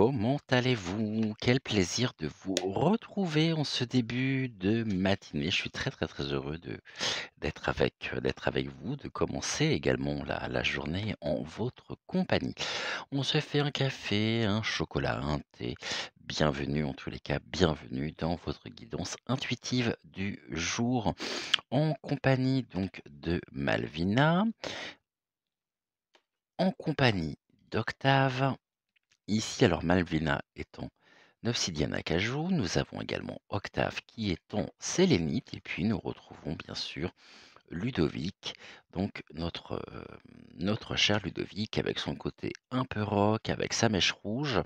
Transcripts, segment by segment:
comment allez-vous? Quel plaisir de vous retrouver en ce début de matinée. Je suis très, très, très heureux d'être avec vous, de commencer également la journée en votre compagnie. On se fait un café, un chocolat, un thé. Bienvenue en tous les cas, bienvenue dans votre guidance intuitive du jour en compagnie donc de Malvina, en compagnie d'Octave. Ici, alors Malvina étant Obsidiana Acajou, nous avons également Octave qui est en sélénite et puis nous retrouvons bien sûr Ludovic, donc notre cher Ludovic avec son côté un peu rock, avec sa mèche rouge.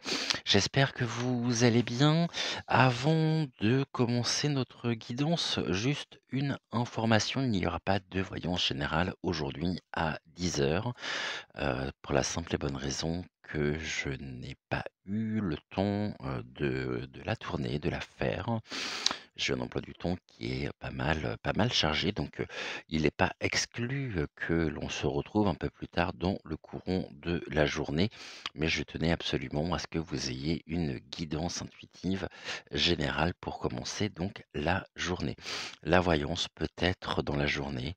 J'espère que vous allez bien. Avant de commencer notre guidance, juste une information, il n'y aura pas de voyance générale aujourd'hui à 10 heures. Pour la simple et bonne raison que je n'ai pas eu le temps, de la tourner, de la faire. J'ai un emploi du temps qui est pas mal chargé, donc il n'est pas exclu, que l'on se retrouve un peu plus tard dans le courant de la journée. Mais je tenais absolument à ce que vous ayez une guidance intuitive générale pour commencer donc la journée. La voyance peut être dans la journée,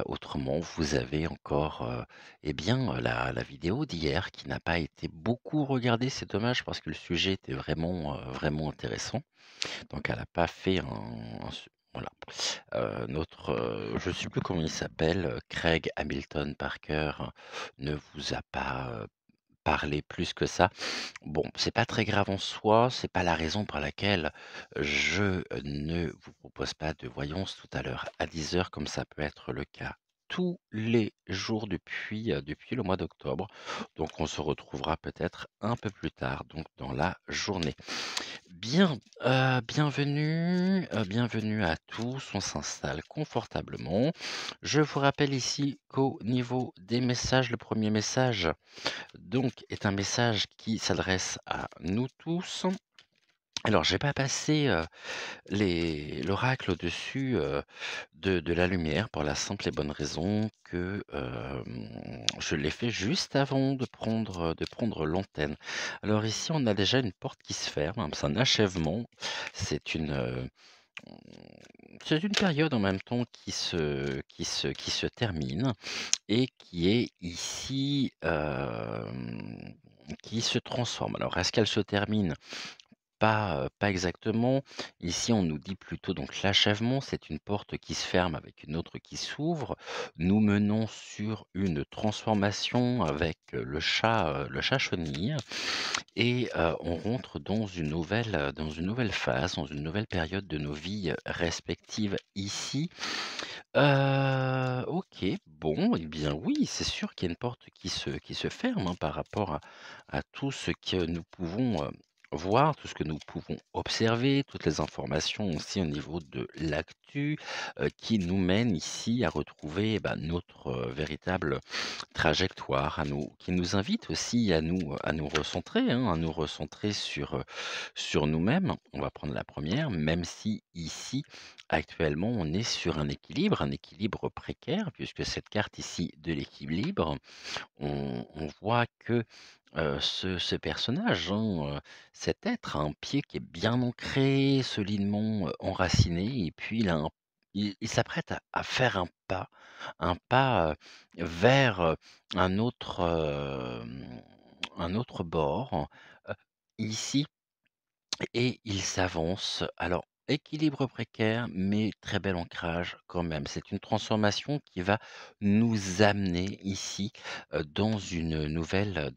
autrement vous avez encore, eh bien, la vidéo d'hier qui n'a pas été beaucoup regardée. C'est dommage parce que le sujet était vraiment intéressant. Donc elle a pas fait un su voilà. Je ne sais plus comment il s'appelle, Craig Hamilton Parker, ne vous a pas, parlé plus que ça. Bon, c'est pas très grave en soi, c'est pas la raison pour laquelle je ne vous propose pas de voyance tout à l'heure à 10 heures, comme ça peut être le cas tous les jours depuis le mois d'octobre. Donc on se retrouvera peut-être un peu plus tard, donc dans la journée. Bien, bienvenue à tous, on s'installe confortablement. Je vous rappelle ici qu'au niveau des messages, le premier message donc est un message qui s'adresse à nous tous. Alors j'ai pas passé, l'oracle au-dessus, de la lumière pour la simple et bonne raison que, je l'ai fait juste avant de prendre l'antenne. Alors ici, on a déjà une porte qui se ferme, hein, c'est un achèvement, c'est une période en même temps qui se termine et qui est ici, qui se transforme. Alors est-ce qu'elle se termine? Pas exactement. Ici, on nous dit plutôt donc l'achèvement, c'est une porte qui se ferme avec une autre qui s'ouvre. Nous menons sur une transformation avec, le chat chenille et on rentre dans une nouvelle phase, dans une nouvelle période de nos vies, respectives ici. OK, bon et bien oui, c'est sûr qu'il y a une porte qui se ferme, hein, par rapport à tout ce que nous pouvons, voir, tout ce que nous pouvons observer, toutes les informations aussi au niveau de l'actu, qui nous mènent ici à retrouver, bah, notre, véritable trajectoire, qui nous invite aussi à nous recentrer, hein, à nous recentrer sur nous-mêmes. On va prendre la première, même si ici, actuellement, on est sur un équilibre précaire, puisque cette carte ici de l'équilibre, on voit que, ce personnage, hein, cet être a un pied qui est bien ancré, solidement, enraciné et puis il s'apprête à faire un pas, vers, un autre bord, heu, ici et il s'avance. Alors, équilibre précaire, mais très bel ancrage quand même. C'est une transformation qui va nous amener ici, dans une nouvelle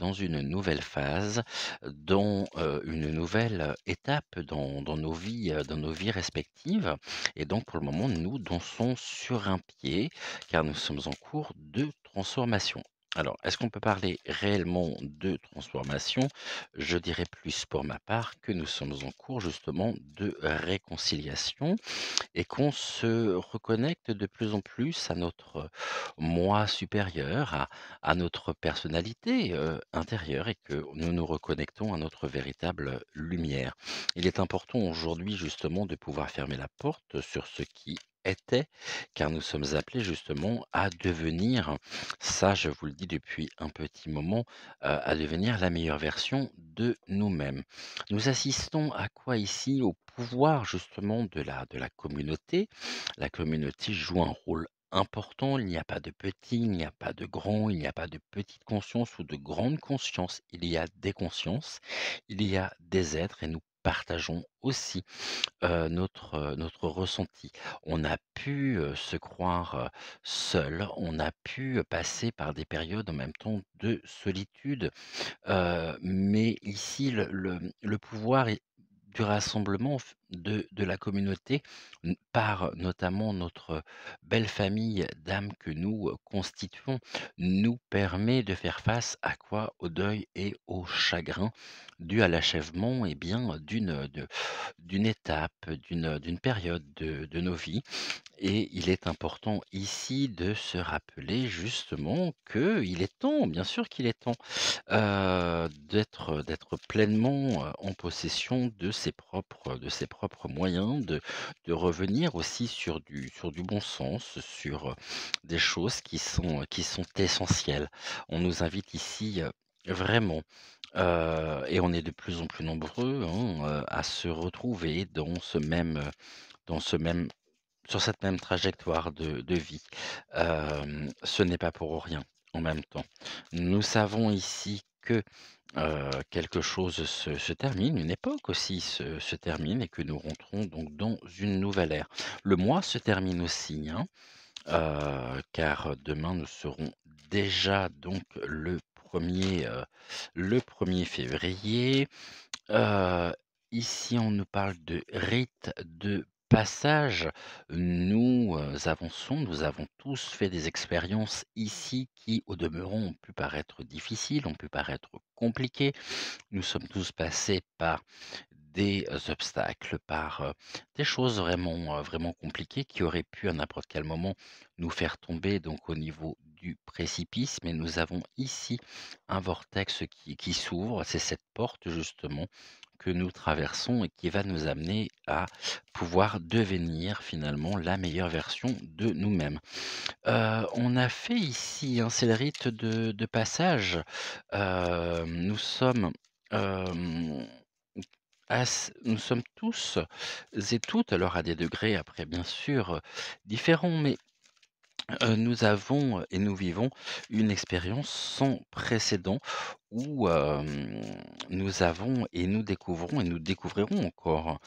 phase, une nouvelle étape dans nos vies respectives et donc pour le moment, nous dansons sur un pied, car nous sommes en cours de transformation. Alors, est-ce qu'on peut parler réellement de transformation? Je dirais plus pour ma part que nous sommes en cours justement de réconciliation et qu'on se reconnecte de plus en plus à notre moi supérieur, à notre personnalité intérieure et que nous nous reconnectons à notre véritable lumière. Il est important aujourd'hui justement de pouvoir fermer la porte sur ce qui était, car nous sommes appelés justement à devenir, ça je vous le dis depuis un petit moment, à devenir la meilleure version de nous-mêmes. Nous assistons à quoi ici? Au pouvoir justement de la communauté. La communauté joue un rôle important, il n'y a pas de petit, il n'y a pas de grand, il n'y a pas de petite conscience ou de grande conscience, il y a des consciences, il y a des êtres et nous partageons aussi notre ressenti. On a pu, se croire, seul, on a pu, passer par des périodes en même temps de solitude, mais ici le pouvoir est du rassemblement de la communauté, par notamment notre belle famille d'âmes que nous, constituons, nous permet de faire face à quoi? Au deuil et au chagrin dû à l'achèvement et bien, d'une étape, d'une période de nos vies et il est important ici de se rappeler justement qu'il est temps, bien sûr qu'il est temps, d'être pleinement, en possession de ses propres moyens, de revenir aussi sur du bon sens, sur, des choses qui sont essentielles. On nous invite ici, vraiment, et on est de plus en plus nombreux, hein, à se retrouver dans ce même sur cette même trajectoire de vie. Ce n'est pas pour rien, en même temps. Nous savons ici que, quelque chose se termine, une époque aussi se termine et que nous rentrons donc dans une nouvelle ère. Le mois se termine aussi, hein, car demain nous serons déjà donc le 1er février. Heu, Ici, on nous parle de rite de passage. Nous, avançons, nous avons tous fait des expériences ici qui, au demeurant, ont pu paraître difficiles, ont pu paraître compliquées. Nous sommes tous passés par des, obstacles, par, des choses vraiment, vraiment compliquées qui auraient pu à n'importe quel moment nous faire tomber donc au niveau du précipice. Mais nous avons ici un vortex qui s'ouvre, c'est cette porte justement que nous traversons et qui va nous amener à pouvoir devenir finalement la meilleure version de nous-mêmes. On a fait ici, hein, c'est le rite de passage. Nous sommes, hem, nous sommes tous et toutes, alors à des degrés après bien sûr, différents, mais nous avons, et nous vivons une expérience sans précédent où, nous avons et nous découvrons et nous découvrirons encore,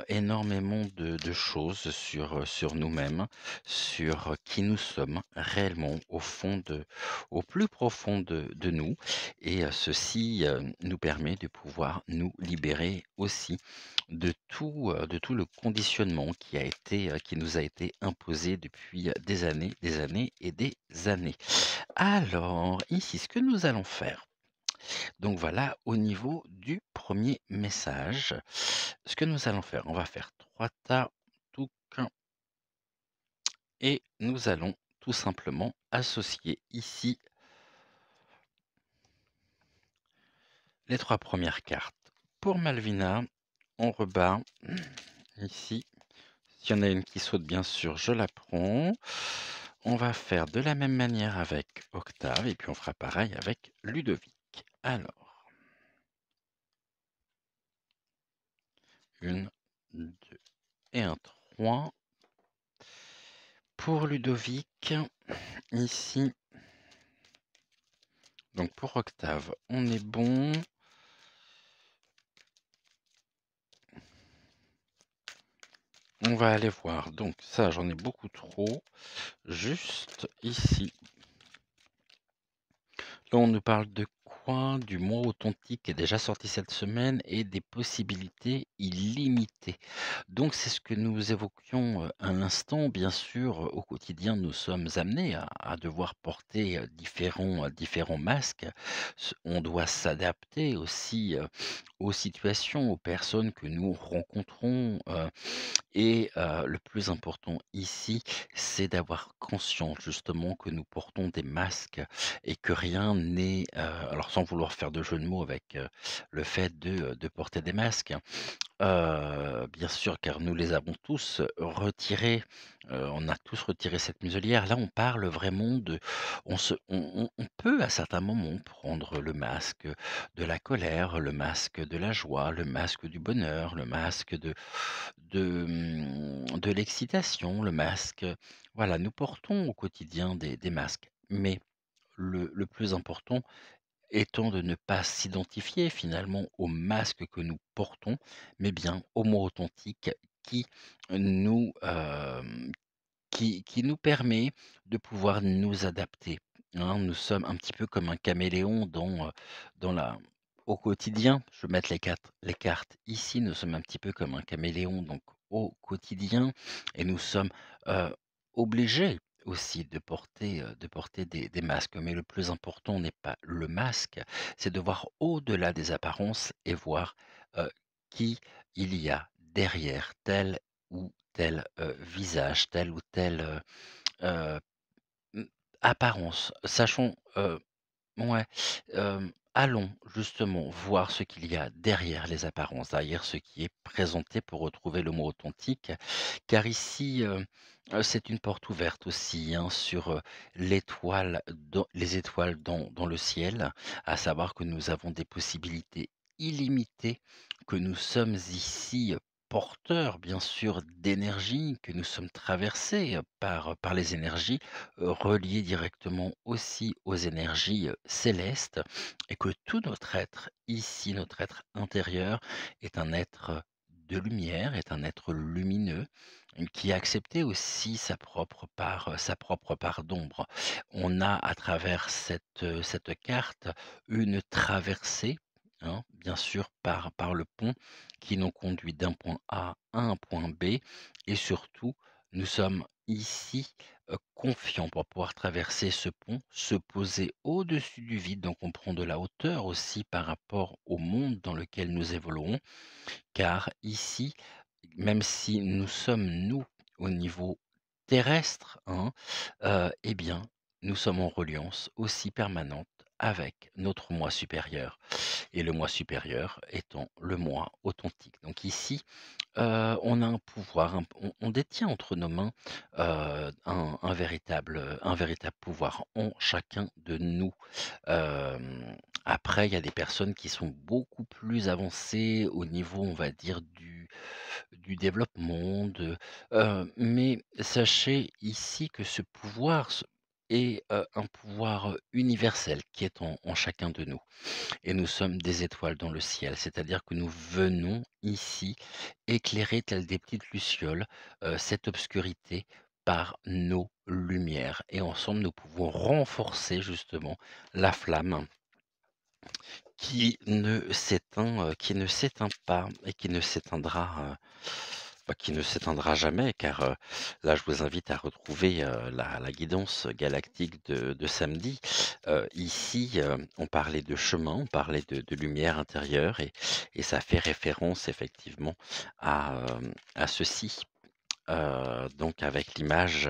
énormément de choses sur nous-mêmes, sur qui nous sommes réellement au plus profond de nous et ceci, nous permet de pouvoir nous libérer aussi de tout le conditionnement qui nous a été imposé depuis, des années et des années. Alors, ici, ce que nous allons faire, donc voilà, au niveau du premier message, ce que nous allons faire, on va faire 3 tas, touc et nous allons tout simplement associer ici les 3 premières cartes. Pour Malvina, on rebat ici. S'il y en a une qui saute, bien sûr, je la prends. On va faire de la même manière avec Octave et puis on fera pareil avec Ludovic. Alors, 1, 2 et un 3. Pour Ludovic, ici, donc pour Octave, on est bon. On va aller voir. Donc ça, j'en ai beaucoup trop. Juste ici. Là, on nous parle de quoi? Du mois authentique qui est déjà sorti cette semaine et des possibilités illimitées. Donc c'est ce que nous évoquions, à l'instant. Bien sûr, au quotidien, nous sommes amenés à devoir porter, différents masques. On doit s'adapter aussi, aux situations, aux personnes que nous rencontrons, et le plus important ici, c'est d'avoir conscience justement que nous portons des masques et que rien n'est, alors sans vouloir faire de jeu de mots avec, le fait de porter des masques, Bien sûr, car nous les avons tous retirés, on a tous retiré cette muselière. Là, on parle vraiment de on peut à certains moments prendre le masque de la colère, le masque de la joie, le masque du bonheur, le masque de l'excitation, le masque voilà, nous portons au quotidien des masques. Mais le plus important étant de ne pas s'identifier finalement au masque que nous portons, mais bien au moi authentique qui nous, qui nous permet de pouvoir nous adapter, hein. Nous sommes un petit peu comme un caméléon dans la au quotidien. Je vais mettre les cartes ici. Nous sommes un petit peu comme un caméléon donc au quotidien et nous sommes, heu, obligés aussi de porter des masques. Mais le plus important n'est pas le masque, c'est de voir au-delà des apparences et voir, heu, qui il y a derrière tel ou tel, visage, telle ou telle, heu, mmh, apparence. Sachons, ouais, allons justement voir ce qu'il y a derrière les apparences, derrière ce qui est présenté pour retrouver le mot authentique. Car ici, c'est une porte ouverte aussi, hein, sur, les étoiles dans le ciel, à savoir que nous avons des possibilités illimitées, que nous sommes ici, porteurs bien sûr d'énergie, que nous sommes traversés, par les énergies, reliées directement aussi aux énergies, célestes et que tout notre être ici, notre être intérieur est un être de lumière, est un être lumineux, qui a accepté aussi sa propre part d'ombre. On a à travers cette carte une traversée, hein, bien sûr par le pont qui nous conduit d'un point A à un point B et surtout nous sommes ici, confiants pour pouvoir traverser ce pont, se poser au-dessus du vide, donc on prend de la hauteur aussi par rapport au monde dans lequel nous évoluons. Car ici, même si nous sommes, nous, au niveau terrestre, hein, eh bien, nous sommes en reliance aussi permanente avec notre moi supérieur et le moi supérieur étant le moi authentique. Donc ici, on a un pouvoir, on détient entre nos mains, un véritable pouvoir en chacun de nous. Après, il y a des personnes qui sont beaucoup plus avancées au niveau, on va dire, du développement, mais sachez ici que ce pouvoir est, un pouvoir, universel qui est en chacun de nous et nous sommes des étoiles dans le ciel. C'est-à-dire que nous venons ici éclairer telles des petites lucioles, cette obscurité par nos lumières et ensemble nous pouvons renforcer justement la flamme qui ne s'éteint pas et qui ne s'éteindra jamais car, là je vous invite à retrouver, la guidance galactique de samedi. Ici, on parlait de chemin, on parlait de lumière intérieure et ça fait référence effectivement à ceci. Donc avec l'image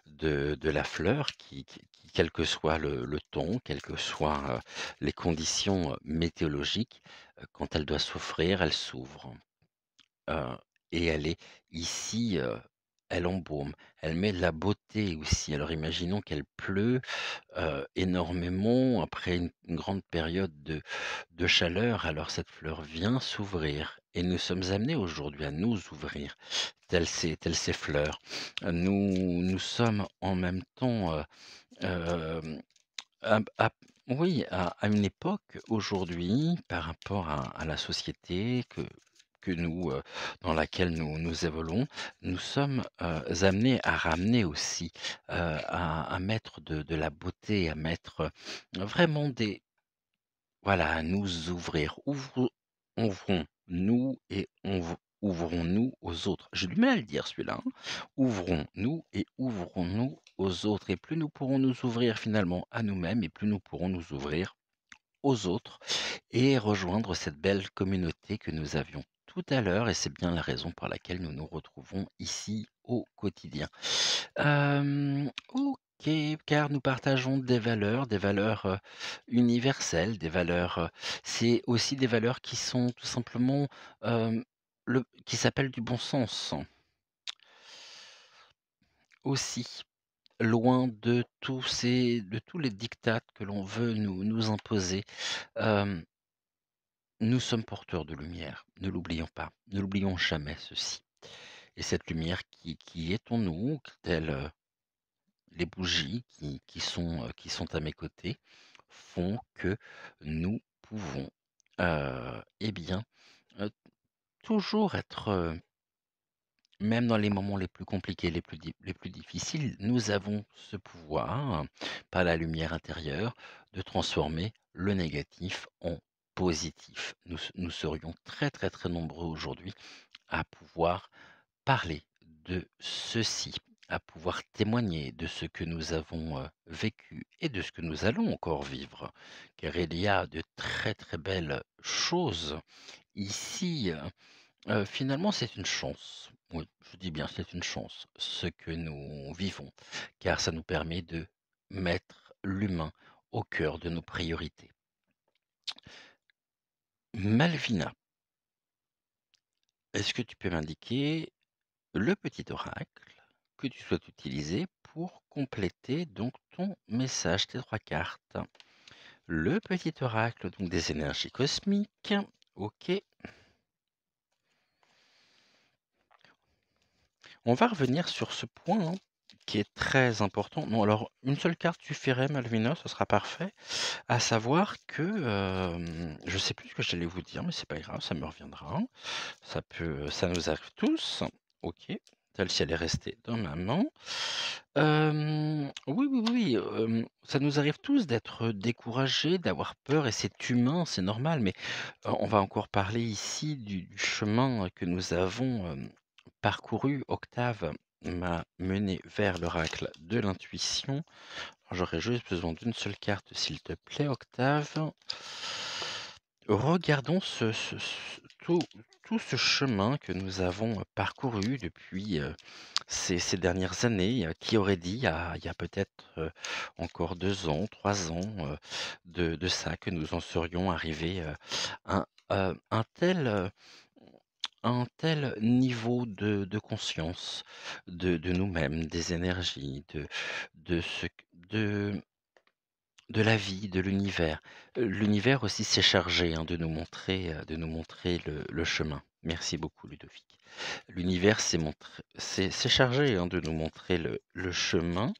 de la fleur qui quel que soit le ton, quelles que soient, les conditions, météorologiques, quand elle doit s'offrir, elle s'ouvre, heu et elle est ici, elle embaume, elle met de la beauté aussi. Alors imaginons qu'elle pleut, énormément après une grande période de chaleur, alors cette fleur vient s'ouvrir et nous sommes amenés aujourd'hui à nous ouvrir, telles ces fleurs. Nous sommes en même temps, hem, oui, à une époque aujourd'hui par rapport à la société que nous, dans laquelle nous évoluons, nous sommes, amenés à ramener aussi, à mettre de la beauté, à mettre, vraiment des voilà, à nous ouvrir. Ouvrons-nous et ouvrons-nous aux autres. J'ai du mal à le dire celui-là, hein. Ouvrons-nous et ouvrons-nous aux autres et plus nous pourrons nous ouvrir finalement à nous-mêmes et plus nous pourrons nous ouvrir aux autres et rejoindre cette belle communauté que nous avions tout à l'heure et c'est bien la raison pour laquelle nous nous retrouvons ici au quotidien. OK, car nous partageons des valeurs, universelles, des valeurs, c'est aussi des valeurs qui sont tout simplement, qui s'appelle du bon sens. Aussi, loin de tous les diktats que l'on veut nous imposer. Hem, Nous sommes porteurs de lumière, ne l'oublions pas, ne l'oublions jamais ceci. Et cette lumière qui est en nous, telles, les bougies qui sont à mes côtés, font que nous pouvons, eh bien, heu, toujours être, même dans les moments les plus compliqués, les plus difficiles, nous avons ce pouvoir, par la lumière intérieure, de transformer le négatif en positif. Nous serions très, très, très nombreux aujourd'hui à pouvoir parler de ceci, à pouvoir témoigner de ce que nous avons, vécu et de ce que nous allons encore vivre. Car il y a de très, très belles choses ici. Finalement, c'est une chance. Oui, je dis bien c'est une chance, ce que nous vivons, car ça nous permet de mettre l'humain au cœur de nos priorités. Malvina, est-ce que tu peux m'indiquer le petit oracle que tu souhaites utiliser pour compléter donc ton message, tes 3 cartes? Le petit oracle donc des énergies cosmiques. OK. On va revenir sur ce point, hein, qui est très important. Non, alors une seule carte suffirait Malvina, ce sera parfait. À savoir que, je sais plus ce que j'allais vous dire, mais c'est pas grave, ça me reviendra. Ça nous arrive tous. OK, celle-ci elle est restée dans ma main. Oui, oui, oui, ça nous arrive tous d'être découragés, d'avoir peur et c'est humain, c'est normal, mais, on va encore parler ici du chemin que nous avons, parcouru. Octave m'a mené vers l'oracle de l'intuition. J'aurais juste besoin d'une seule carte, s'il te plaît, Octave. Regardons tout ce chemin que nous avons parcouru depuis ces dernières années. Qui aurait dit, il y a peut-être encore 2 ans, 3 ans de ça, que nous en serions arrivés à un tel niveau de conscience de nous-mêmes, des énergies, de, ce, de la vie, de l'univers. L'univers aussi s'est chargé, hein, de nous montrer le chemin. Merci beaucoup Ludovic. L'univers s'est chargé, hein, de nous montrer le chemin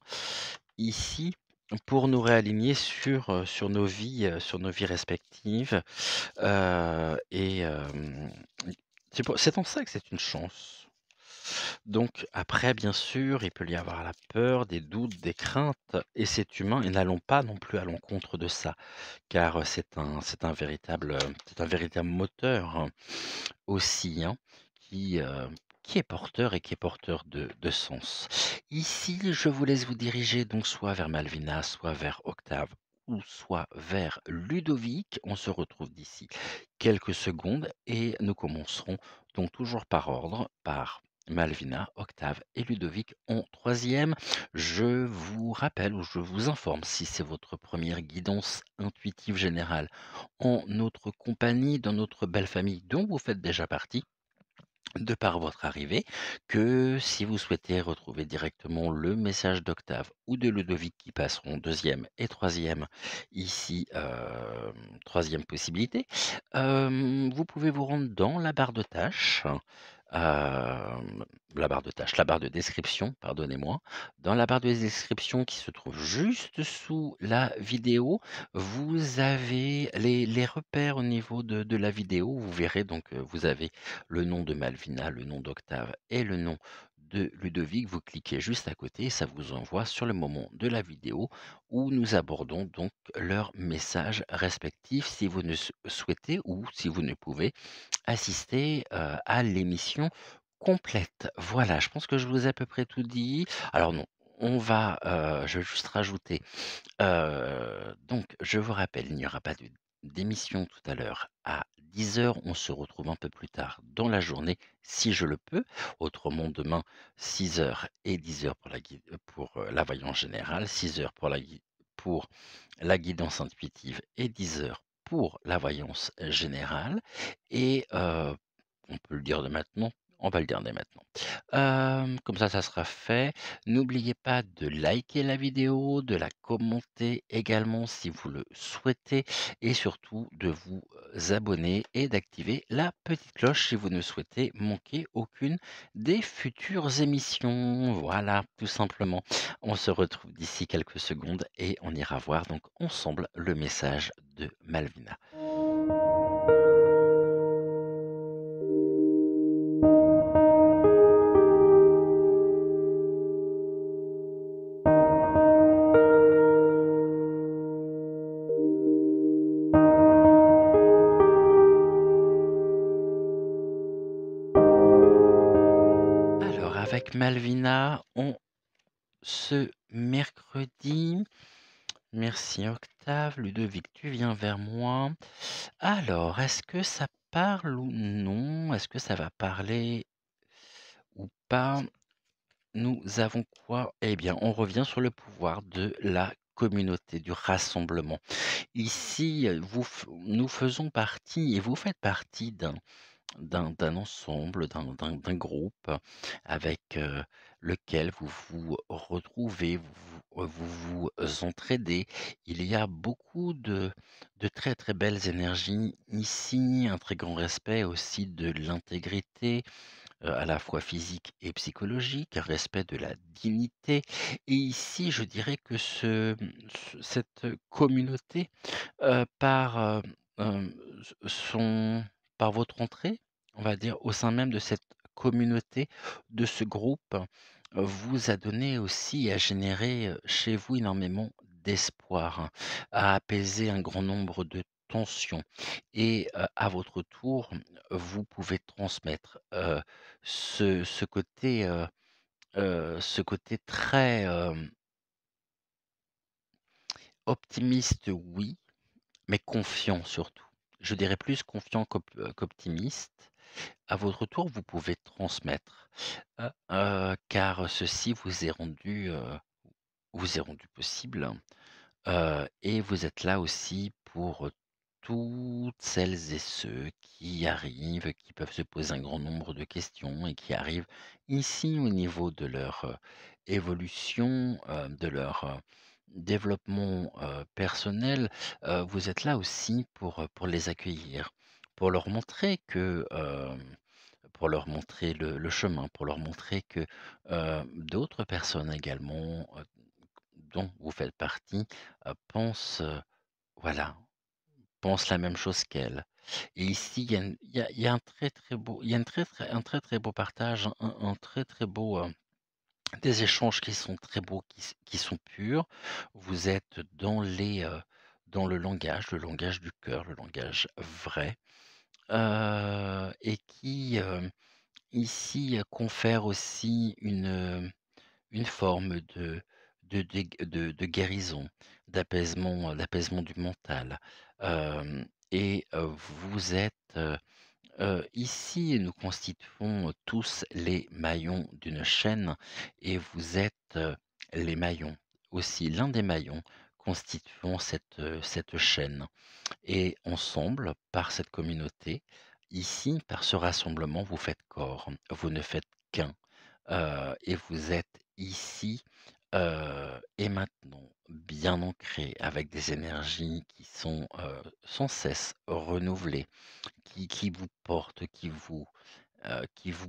ici pour nous réaligner sur nos vies respectives. Et c'est en ça que c'est une chance. Donc après, bien sûr, il peut y avoir la peur, des doutes, des craintes, et c'est humain, et n'allons pas non plus à l'encontre de ça, car c'est un véritable moteur, hein, aussi, hein, qui, heu, qui est porteur et qui est porteur de sens. Ici, je vous laisse vous diriger donc soit vers Malvina, soit vers Octave ou soit vers Ludovic. On se retrouve d'ici quelques secondes et nous commencerons donc toujours par ordre, par Malvina, Octave et Ludovic en troisième. Je vous rappelle ou je vous informe, si c'est votre première guidance intuitive générale en notre compagnie, dans notre belle famille dont vous faites déjà partie, de par votre arrivée, que si vous souhaitez retrouver directement le message d'Octave ou de Ludovic qui passeront deuxième et troisième ici, troisième possibilité, vous pouvez vous rendre dans la barre de tâches, la barre de description, pardonnez-moi. Dans la barre de description qui se trouve juste sous la vidéo, vous avez les repères au niveau de la vidéo. Vous verrez donc, vous avez le nom de Malvina, le nom d'Octave et le nom de Ludovic. Vous cliquez juste à côté et ça vous envoie sur le moment de la vidéo où nous abordons donc leurs messages respectifs si vous ne souhaitez ou si vous ne pouvez assister à l'émission complète. Voilà, je pense que je vous ai à peu près tout dit. Alors non, je vais juste rajouter donc je vous rappelle, il n'y aura pas d'émission tout à l'heure à 10 heures. On se retrouve un peu plus tard dans la journée, si je le peux. Autrement, demain, 6 heures et 10 heures pour la voyance générale, 6 heures pour la guidance intuitive et 10 heures pour la voyance générale. Et on peut le dire dès maintenant, on va le dire dès maintenant. Comme ça sera fait. N'oubliez pas de liker la vidéo, de la commenter également si vous le souhaitez et surtout de vous, abonner et d'activer la petite cloche si vous ne souhaitez manquer aucune des futures émissions. Voilà, tout simplement. On se retrouve d'ici quelques secondes et on ira voir donc ensemble le message de Malvina. Alors avec Malvina, ce mercredi, merci Octave, Ludovic, tu viens vers moi. Alors, est-ce que ça parle ou non? Est-ce que ça va parler ou pas? Nous avons quoi? Eh bien, on revient sur le pouvoir de la communauté, du rassemblement. Ici, nous faisons partie et vous faites partie d'un ensemble, d'un groupe avec, lequel vous vous retrouvez, vous entraidez. Il y a beaucoup de très, très belles énergies ici, un très grand respect aussi de l'intégrité, à la fois physique et psychologique, un respect de la dignité et ici, je dirais que cette communauté, par, son par votre entrée, on va dire, au sein même de cette communauté, de ce groupe, vous a donné aussi et a généré, chez vous énormément d'espoir, hein, a apaisé un grand nombre de tensions et à votre tour, vous pouvez transmettre, ce côté très, optimiste, oui, mais confiant surtout. Je dirais plus confiant qu'optimiste. À votre tour, vous pouvez transmettre, car ceci vous est rendu possible, et vous êtes là aussi pour, toutes celles et ceux qui arrivent, qui peuvent se poser un grand nombre de questions et qui arrivent ici au niveau de leur, évolution, de leur, développement, personnel. Vous êtes là aussi pour les accueillir, pour leur montrer que, pour leur montrer le chemin, pour leur montrer que, d'autres personnes également, dont vous faites partie, pensent, voilà, pensent la même chose qu'elles. Et ici, il y a un très, très beau il y a une un très, très beau partage, un très, très beau, des échanges qui sont très beaux, qui sont purs. Vous êtes dans le langage du cœur, le langage vrai, et qui, ici, confère aussi une forme de guérison, d'apaisement du mental. Hem et vous êtes, ici, nous constituons tous les maillons d'une chaîne et vous êtes, les maillons aussi, l'un des maillons constituant cette chaîne et ensemble, par cette communauté, ici, par ce rassemblement, vous faites corps, vous ne faites qu'un. Et vous êtes ici, et maintenant bien ancrés avec des énergies qui sont, sans cesse renouvelées, qui vous portent, qui vous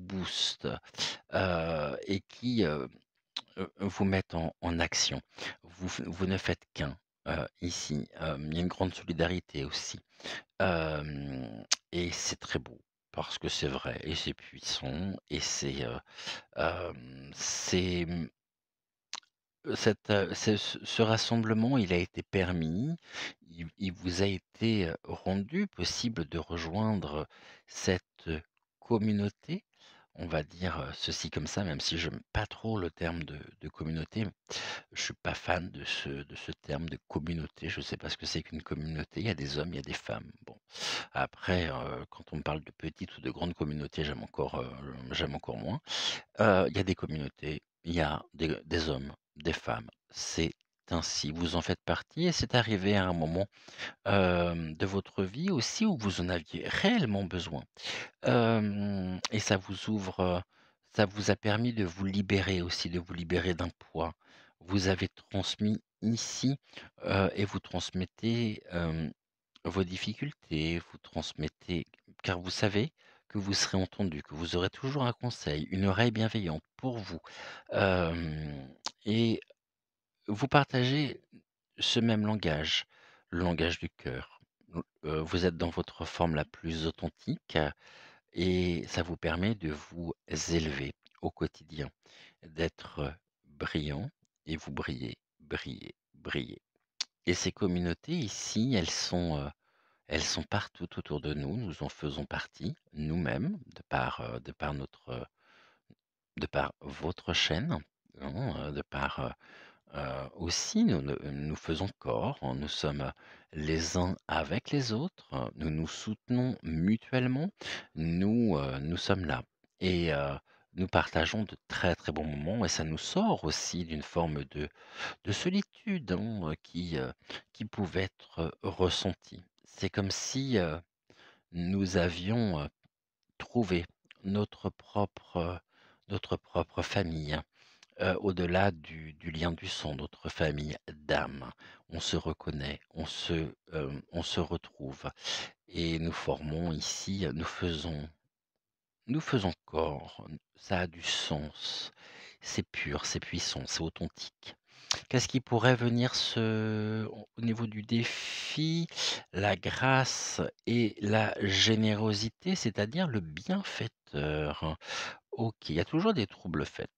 boostent, et qui, vous mettent en action. Vous ne faites qu'un, ici. Il y a une grande solidarité aussi. Et c'est très beau parce que c'est vrai et c'est puissant et c'est, ce rassemblement, il a été permis, il vous a été, rendu possible de rejoindre cette, communauté. On va dire, ceci comme ça, même si j'aime pas trop le terme de communauté. Je suis pas fan de ce terme de communauté. Je sais pas ce que c'est qu'une communauté. Il y a des hommes, il y a des femmes. Bon, après, quand on me parle de petites ou de grandes communautés, j'aime encore moins. Il y a des communautés, il y a des hommes, des femmes. C'est êtes ainsi, vous en faites partie et c'est arrivé à un moment, de votre vie aussi où vous en aviez réellement besoin. Et ça vous a permis de vous libérer aussi, de vous libérer d'un poids. Vous avez transmis ici, et vous transmettez, vos difficultés, vous transmettez car vous savez que vous serez entendu, que vous aurez toujours un conseil, une oreille bienveillante pour vous. Hem et vous partagez ce même langage, le langage du cœur. Vous êtes dans votre forme la plus authentique et ça vous permet de vous élever au quotidien, d'être brillant et vous brillez, brillez, brillez. Et ces communautés ici, elles sont partout autour de nous. Nous en faisons partie, nous-mêmes, de par de par votre chaîne, hein, de par, aussi nous faisons corps, hein, nous sommes les uns avec les autres, nous nous soutenons mutuellement, nous sommes là et nous partageons de très, très bons moments et ça nous sort aussi d'une forme de solitude, hein, qui pouvait être, ressentie. C'est comme si, nous avions, trouvé notre propre, notre propre famille, au-delà du lien du sang, notre famille d'âme. On se reconnaît, on se retrouve et nous formons ici, nous faisons corps, ça a du sens, c'est pur, c'est puissant, c'est authentique. Qu'est-ce qui pourrait venir se au niveau du défi? La grâce et la générosité, c'est-à-dire le bienfaiteur. OK, il y a toujours des troubles faits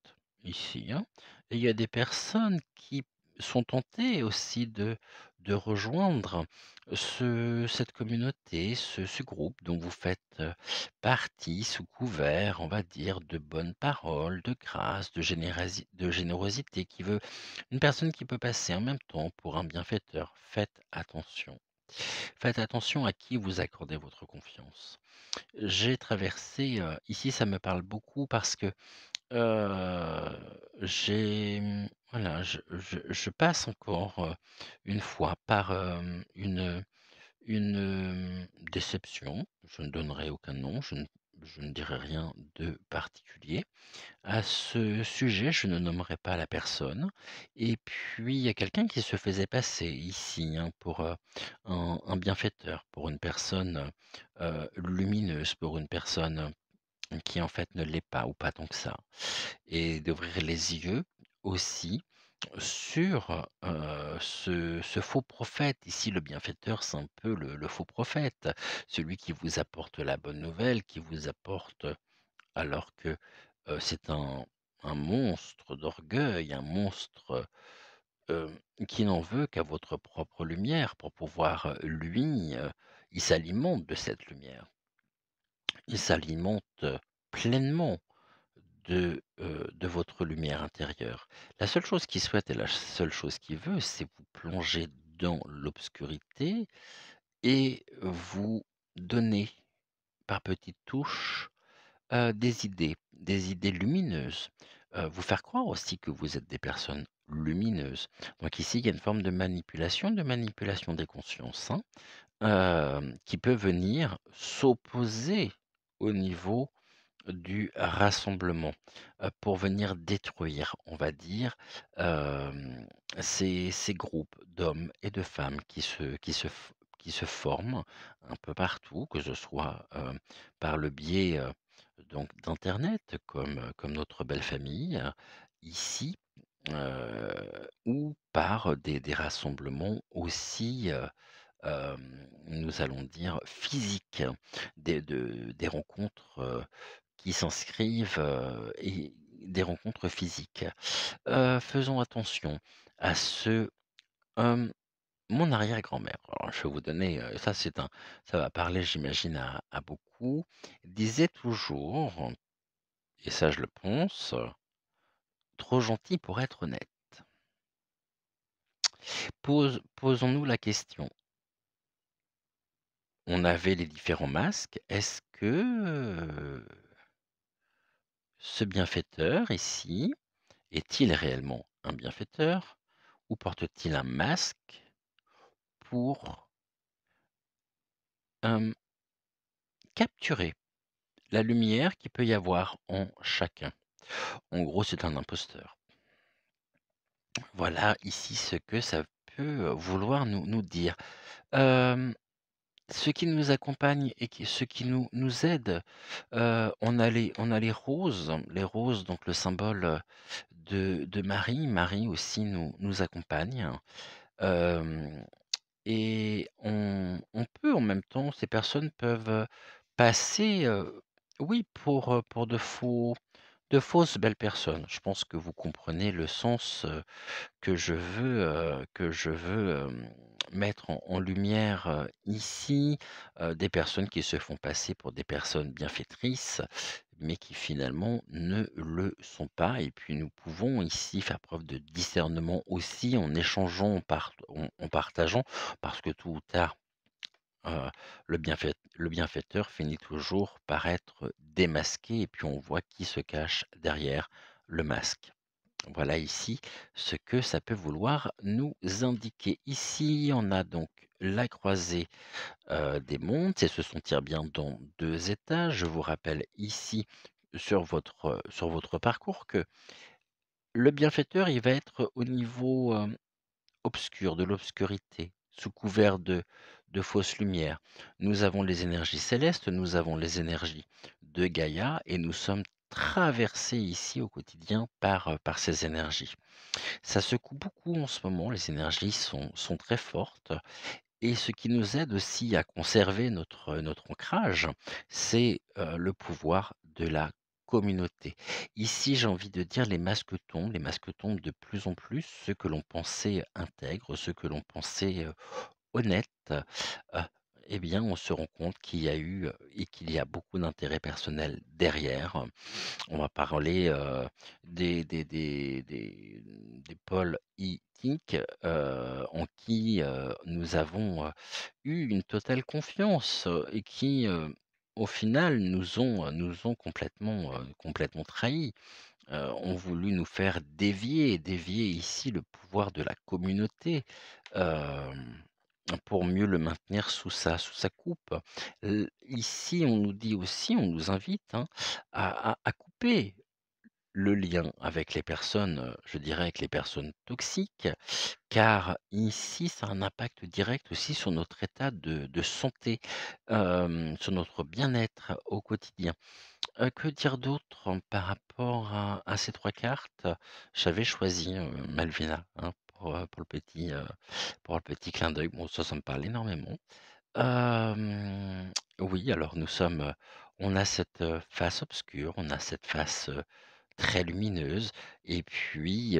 ici, hein, et il y a des personnes qui sont tentées aussi de rejoindre cette communauté, ce groupe dont vous faites, partie sous couvert, on va dire, de bonnes paroles, de grâce, de générosité qui veut une personne qui peut passer en même temps pour un bienfaiteur. Faites attention. Faites attention à qui vous accordez votre confiance. J'ai traversé, ici ça me parle beaucoup parce que, voilà, je passe encore, une fois par, déception. Je ne donnerai aucun nom, je ne dirai rien de particulier. À ce sujet, je ne nommerai pas la personne et puis il y a quelqu'un qui se faisait passer ici, hein, pour, un bienfaiteur, pour une personne, lumineuse, pour une personne qui en fait ne l'est pas ou pas tant que ça et d'ouvrir les yeux aussi sur, ce faux prophète. Ici, le bienfaiteur, c'est un peu le faux prophète, celui qui vous apporte la bonne nouvelle, qui vous apporte alors que, c'est un monstre d'orgueil, un monstre, qui n'en veut qu'à votre propre lumière pour pouvoir, lui, il s'alimente de cette lumière. Il s'alimente, pleinement de votre lumière intérieure. La seule chose qu'il souhaite et la seule chose qu'il veut, c'est vous plonger dans l'obscurité et vous donner par petites touches, des idées lumineuses, vous faire croire aussi que vous êtes des personnes lumineuses. Donc ici, il y a une forme de manipulation des consciences, hein, qui peut venir s'opposer au niveau du rassemblement, pour venir détruire, on va dire, ces groupes d'hommes et de femmes qui se forment un peu partout, que ce soit, par le biais, donc d'internet comme notre belle famille, ici, ou par des rassemblements aussi, nous allons dire physiques, des rencontres, qui s'inscrivent, et des rencontres physiques. Faisons attention à ce, hem, mon arrière-grand-mère, alors je vais vous donner, ça va parler j'imagine à beaucoup, disait toujours, et ça je le pense: «Trop gentil pour être honnête». Posons-nous la question, on avait les différents masques, est-ce que, ce bienfaiteur ici, est-il réellement un bienfaiteur ou porte-t-il un masque pour, hem, capturer la lumière qu'il peut y avoir en chacun? En gros, c'est un imposteur. Voilà ici ce que ça peut, vouloir nous dire. Hem, Ce qui nous accompagne et ce qui nous aide, on a les roses. Les roses, donc le symbole, de Marie. Marie aussi nous accompagne. Hem Et on peut en même temps, ces personnes peuvent, passer, oui, pour de fausses belles personnes. Je pense que vous comprenez le sens, que je veux mettre en lumière, ici, des personnes qui se font passer pour des personnes bienfaitrices, mais qui finalement ne le sont pas. Et puis nous pouvons ici faire preuve de discernement aussi en échangeant, en partageant, parce que tôt ou tard, heu, le bienfaiteur finit toujours par être démasqué et puis on voit qui se cache derrière le masque. Voilà ici ce que ça peut vouloir nous indiquer. Ici, on a donc la croisée, des mondes, c'est se sentir bien dans 2 étages. Je vous rappelle ici sur votre parcours que le bienfaiteur, il va être au niveau, obscur, de l'obscurité, sous couvert de fausses lumières. Nous avons les énergies célestes, nous avons les énergies de Gaïa et nous sommes traversés ici au quotidien par ces énergies. Ça secoue beaucoup en ce moment, les énergies sont très fortes et ce qui nous aide aussi à conserver notre ancrage, c'est, le pouvoir de la communauté. Ici, j'ai envie de dire les masques tombent de plus en plus, ceux que l'on pensait intègres, ceux que l'on pensait, honnêtes, heu et bien, on se rend compte qu'il y a eu, et qu'il y a beaucoup d'intérêts personnels derrière. On va parler, des pôles éthiques, en qui, nous avons, eu une totale confiance, et qui, au final nous ont complètement trahis, ont voulu nous faire dévier ici le pouvoir de la communauté, hem, pour mieux le maintenir sous sa coupe. Ici, on nous dit aussi, on nous invite, hein, à couper le lien avec les personnes, je dirais avec les personnes toxiques, car ici, ça a un impact direct aussi sur notre état de santé, sur notre bien-être au quotidien. Que dire d'autre par rapport à ces 3 cartes? J'avais choisi, Malvina, hein, pour le petit clin d'œil. Bon, ça me parle énormément. Oui, alors on a cette, face obscure, on a cette face, très lumineuse et puis,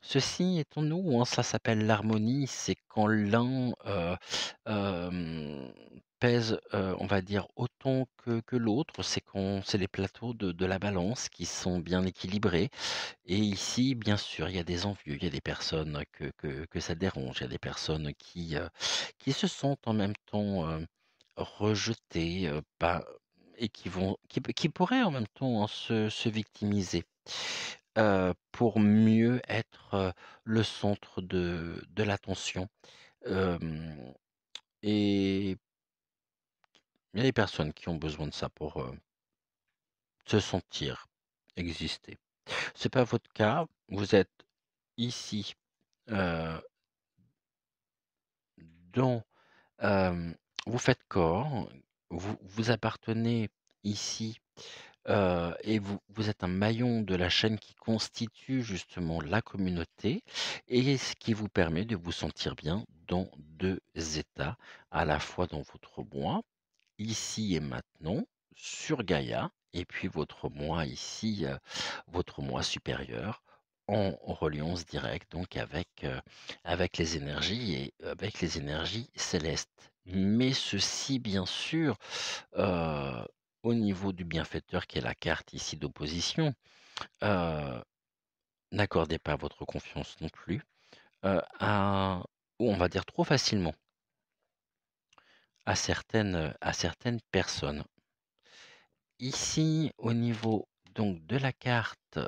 ceci est en nous, hein, ça s'appelle l'harmonie. C'est quand l'un, pèse, on va dire autant que l'autre. C'est les plateaux de la balance qui sont bien équilibrés et ici, bien sûr, il y a des envieux, il y a des personnes que ça dérange, il y a des personnes qui se sentent en même temps, rejetées, pas et qui pourraient en même temps, hein, se victimiser, pour mieux être, le centre de l'attention. Hem Et il y a des personnes qui ont besoin de ça pour, se sentir exister. C'est pas votre cas, vous êtes ici, heu, dans, hem vous faites corps, vous appartenez ici. Et vous êtes un maillon de la chaîne qui constitue justement la communauté et ce qui vous permet de vous sentir bien dans 2 états, à la fois dans votre moi, ici et maintenant, sur Gaïa et puis votre moi ici, votre moi supérieur en reliance directe donc avec les énergies et avec les énergies célestes. Mais ceci bien sûr, Heu, au niveau du bienfaiteur qui est la carte ici d'opposition, heu, n'accordez pas votre confiance non plus, à ou on va dire trop facilement à certaines personnes. Ici, au niveau donc de la carte,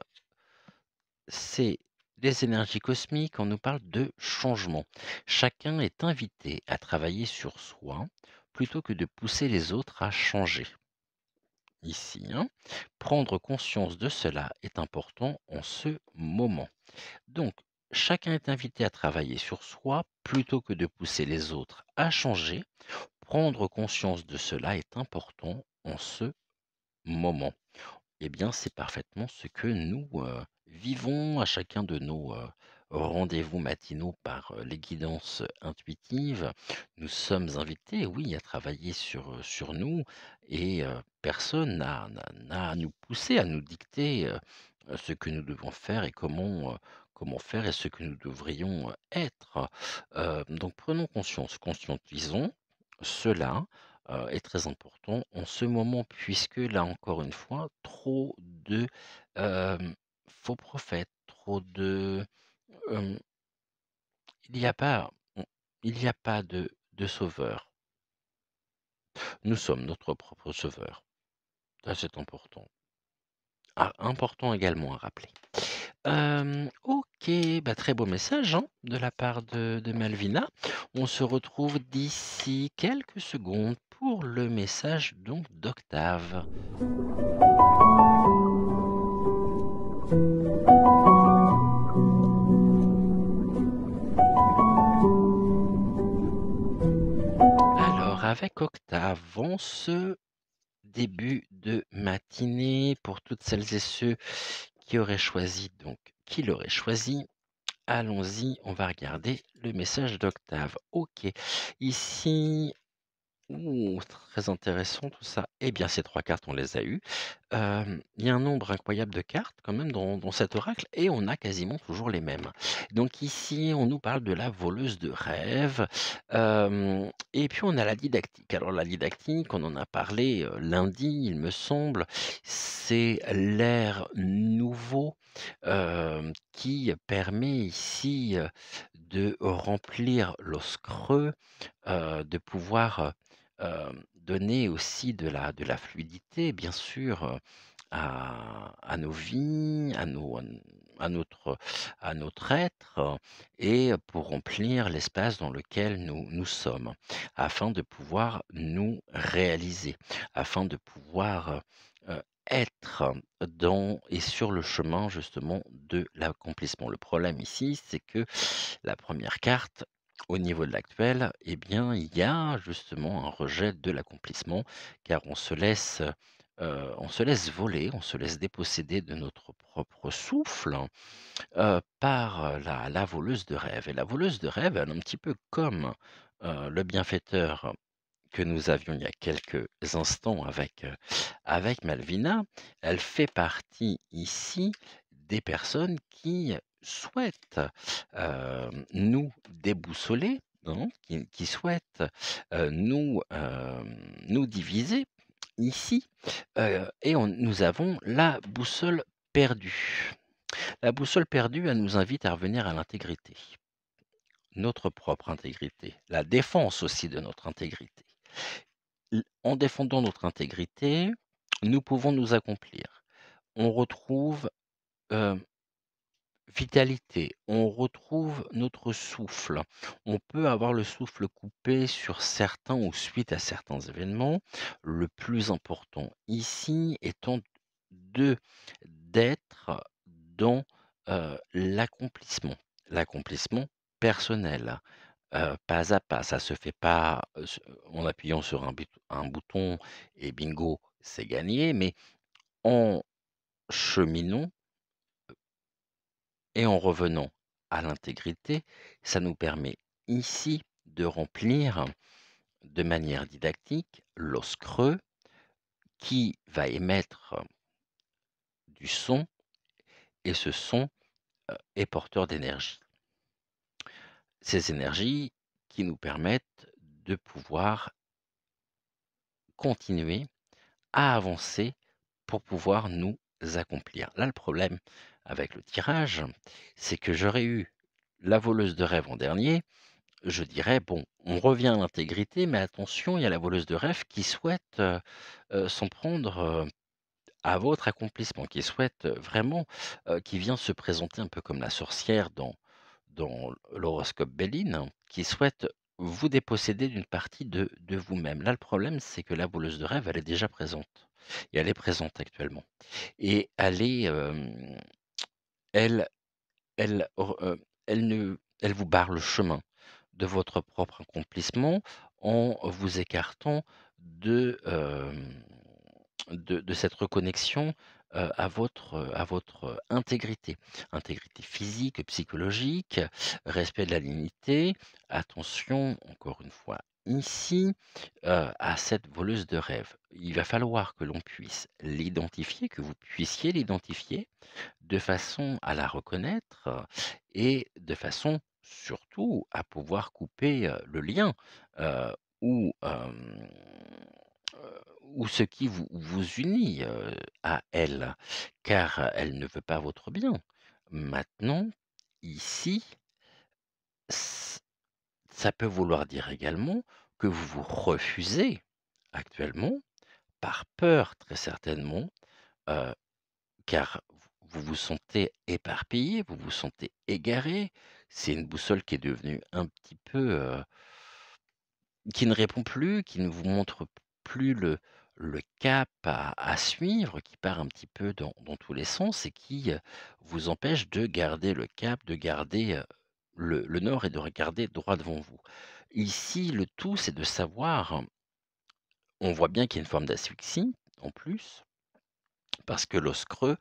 c'est Les énergies cosmiques, on nous parle de changement. Chacun est invité à travailler sur soi plutôt que de pousser les autres à changer. Ici, hein. Prendre conscience de cela est important en ce moment. Donc, chacun est invité à travailler sur soi plutôt que de pousser les autres à changer. Prendre conscience de cela est important en ce moment. Eh bien, c'est parfaitement ce que nous, vivons à chacun de nos, rendez-vous matinaux par, les guidances intuitives. Nous sommes invités, oui, à travailler sur nous et personne n'a à nous pousser, à nous dicter, ce que nous devons faire et comment faire et ce que nous devrions, être. Donc prenons conscience, conscientisons cela est très important en ce moment puisque là encore une fois, trop de, faux prophètes, trop de, hem, il n'y a pas on il n'y a pas de sauveur. Nous sommes notre propre sauveur. Ça, c'est important. Ah, important également à rappeler. OK, bah, très beau message, hein, de la part de Malvina. On se retrouve d'ici quelques secondes pour le message donc d'Octave. Alors, avec Octave, en ce début de matinée, pour toutes celles et ceux qui l'auraient choisi, allons-y, on va regarder le message d'Octave. OK. Ici, ouh, très intéressant tout ça. Eh bien, ces 3 cartes, on les a eues. Il y a un nombre incroyable de cartes quand même dans cet oracle et on a quasiment toujours les mêmes. Donc ici, on nous parle de la voleuse de rêves, et puis on a la didactique. Alors la didactique, on en a parlé, lundi, il me semble. C'est l'air nouveau, qui permet ici, de remplir l'os creux, de pouvoir, donner aussi de la fluidité bien sûr, à nos vies, à notre être, et pour remplir l'espace dans lequel nous sommes, afin de pouvoir nous réaliser, afin de pouvoir, être dans et sur le chemin justement de l'accomplissement. Le problème ici, c'est que la première carte, au niveau de l'actuel, eh bien, il y a justement un rejet de l'accomplissement, car on se laisse voler, on se laisse déposséder de notre propre souffle, par, la voleuse de rêve et la voleuse de rêve, elle est un petit peu comme, le bienfaiteur que nous avions il y a quelques instants avec Malvina, elle fait partie ici des personnes qui souhaitent, nous déboussoler, hein, qui souhaitent, nous diviser ici, et nous avons la boussole perdue. La boussole perdue, elle nous invite à revenir à l'intégrité, notre propre intégrité, la défense aussi de notre intégrité. En défendant notre intégrité, nous pouvons nous accomplir. On retrouve, heu, vitalité, on retrouve notre souffle. On peut avoir le souffle coupé sur certains ou suite à certains événements. Le plus important ici étant de d'être dans, l'accomplissement personnel. Pas à pas, ça se fait pas, en appuyant sur un bouton et bingo, c'est gagné, mais en cheminant et en revenant à l'intégrité, ça nous permet ici de remplir de manière didactique l'os creux qui va émettre du son et ce son, est porteur d'énergie. Ces énergies qui nous permettent de pouvoir continuer à avancer pour pouvoir nous accomplir. Là, le problème avec le tirage, c'est que j'aurais eu la voleuse de rêve en dernier, je dirais: «Bon, on revient à l'intégrité, mais attention, il y a la voleuse de rêve qui souhaite, s'en prendre, à votre accomplissement, qui souhaite, vraiment, qui vient se présenter un peu comme la sorcière dans l'horoscope Béline, hein, qui souhaite vous déposséder d'une partie de vous-même. Là, le problème, c'est que la voleuse de rêve, elle est déjà présente et elle est présente actuellement et elle est, elle elle r elle ne elle vous barre le chemin de votre propre accomplissement en vous écartant de, de cette reconnexion, à votre intégrité. Intégrité physique, psychologique, respect de la dignité. Attention, encore une fois, ici, à cette voleuse de rêve. Il va falloir que l'on puisse l'identifier, que vous puissiez l'identifier de façon à la reconnaître, et de façon surtout à pouvoir couper, le lien, heu, ou, ou ce qui vous unit, à elle, car elle ne veut pas votre bien. Maintenant, ici, ç ça peut vouloir dire également que vous vous refusez actuellement, par peur très certainement, heu car vous vous sentez éparpillé, vous vous sentez égaré. C'est une boussole qui est devenue un petit peu, qui ne répond plus, qui ne vous montre plus le cap à suivre, qui part un petit peu dans tous les sens et qui, vous empêche de garder le cap, de garder, le nord et de regarder droit devant vous. Ici, le tout, c'est de savoir, on voit bien qu'il y a une forme d'asphyxie, en plus, parce que l'os creux,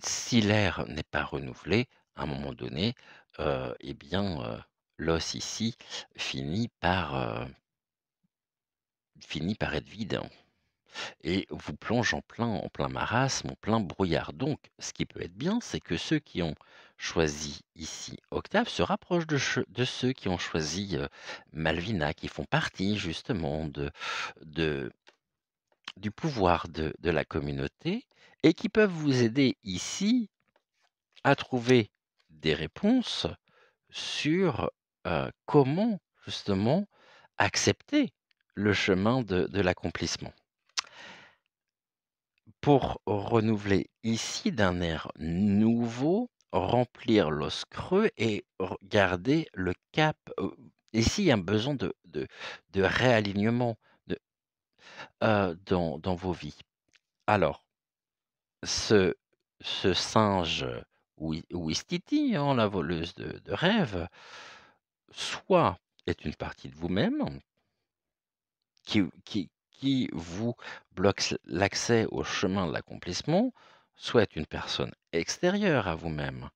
si l'air n'est pas renouvelé, à un moment donné, eh bien, l'os ici finit par, finit par être vide, hein, et vous plonge en plein marasme, en plein brouillard. Donc ce qui peut être bien, c'est que ceux qui ont choisi ici Octave se rapprochent de ceux qui ont choisi, Malvina, qui font partie justement de du pouvoir de la communauté et qui peuvent vous aider ici à trouver des réponses sur, comment justement accepter le chemin de l'accomplissement. Pour renouveler ici d'un air nouveau, remplir l'os creux et garder le cap. Ici, il y a un besoin de réalignement dans vos vies. Alors, ce, ce singe Ouistiti, hein, la voleuse de rêve, soit est une partie de vous-même qui vous bloque l'accès au chemin de l'accomplissement, soit est une personne extérieure à vous-même,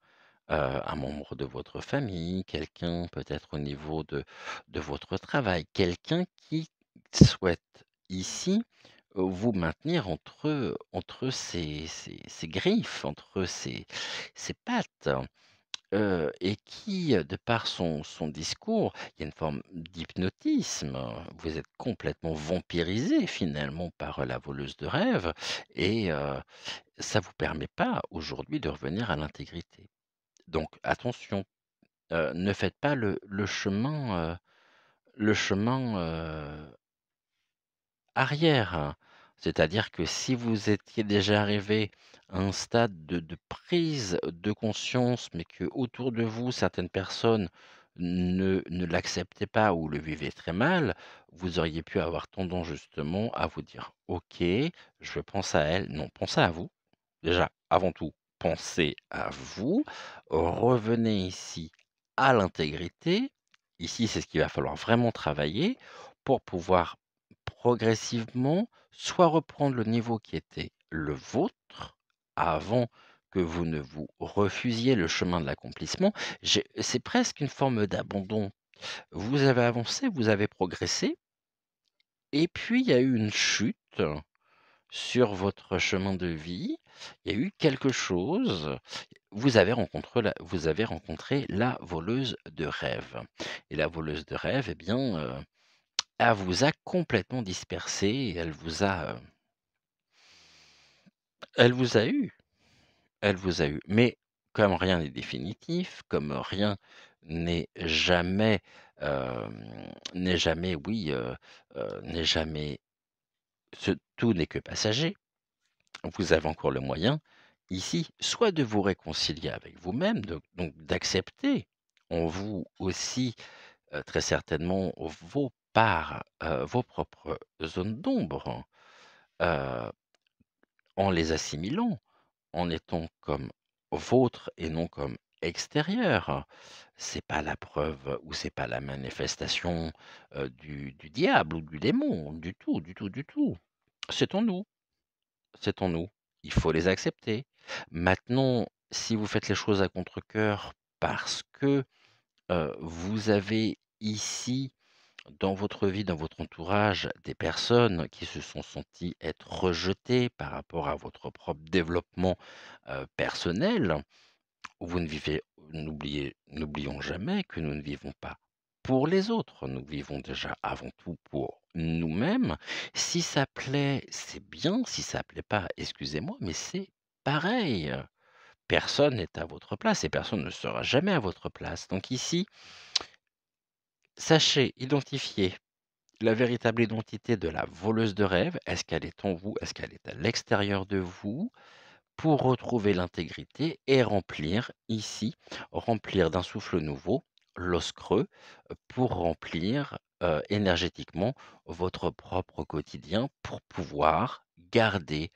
un membre de votre famille, quelqu'un peut-être au niveau de votre travail, quelqu'un qui souhaite ici vous maintenir entre ses griffes, entre ses pattes. Et qui, de par son discours, il y a une forme d'hypnotisme, vous êtes complètement vampirisé finalement par, la voleuse de rêve et ça vous permet pas aujourd'hui de revenir à l'intégrité. Donc attention, ne faites pas le chemin arrière, hein. C'est-à-dire que si vous étiez déjà arrivé à un stade de prise de conscience, mais que autour de vous, certaines personnes ne l'acceptaient pas ou le vivaient très mal, vous auriez pu avoir tendance justement à vous dire: «OK, je pense à elle». Non, pensez à vous. Déjà, avant tout, pensez à vous, revenez ici à l'intégrité. Ici, c'est ce qu'il va falloir vraiment travailler pour pouvoir progressivement soit reprendre le niveau qui était le vôtre avant que vous ne vous refusiez le chemin de l'accomplissement. C'est presque une forme d'abandon. Vous avez avancé, vous avez progressé, et puis il y a eu une chute sur votre chemin de vie, il y a eu quelque chose, vous avez rencontré la voleuse de rêve et la voleuse de rêve, eh bien, elle vous a complètement dispersé et elle vous a eu, elle vous a eu. Mais comme rien n'est définitif, comme rien n'est jamais, oui, n'est jamais, tout n'est que passager. vous avez encore le moyen, ici, soit de vous réconcilier avec vous-même, donc d'accepter en vous aussi, très certainement vos propres zones d'ombre, heu, en les assimilant, en étant comme vôtres et non comme extérieurs. C'est pas la preuve ou c'est pas la manifestation, du diable ou du démon, du tout, du tout, du tout. C'est en nous, c'est en nous. Il faut les accepter. Maintenant, si vous faites les choses à contre-cœur parce que, vous avez ici, dans votre vie, dans votre entourage, des personnes qui se sont senties être rejetées par rapport à votre propre développement, personnel, vous ne vivez n'oublions jamais que nous ne vivons pas pour les autres, nous vivons déjà avant tout pour nous-mêmes. Si ça plaît, c'est bien, si ça plaît pas, excusez-moi, mais c'est pareil. Personne n'est à votre place et personne ne sera jamais à votre place. Donc ici, sachez identifier la véritable identité de la voleuse de rêve. Est-ce qu'elle est en vous? Est-ce qu'elle est à l'extérieur de vous? Pour retrouver l'intégrité et remplir d'un souffle nouveau l'os creux, pour remplir, énergétiquement votre propre quotidien pour pouvoir garder,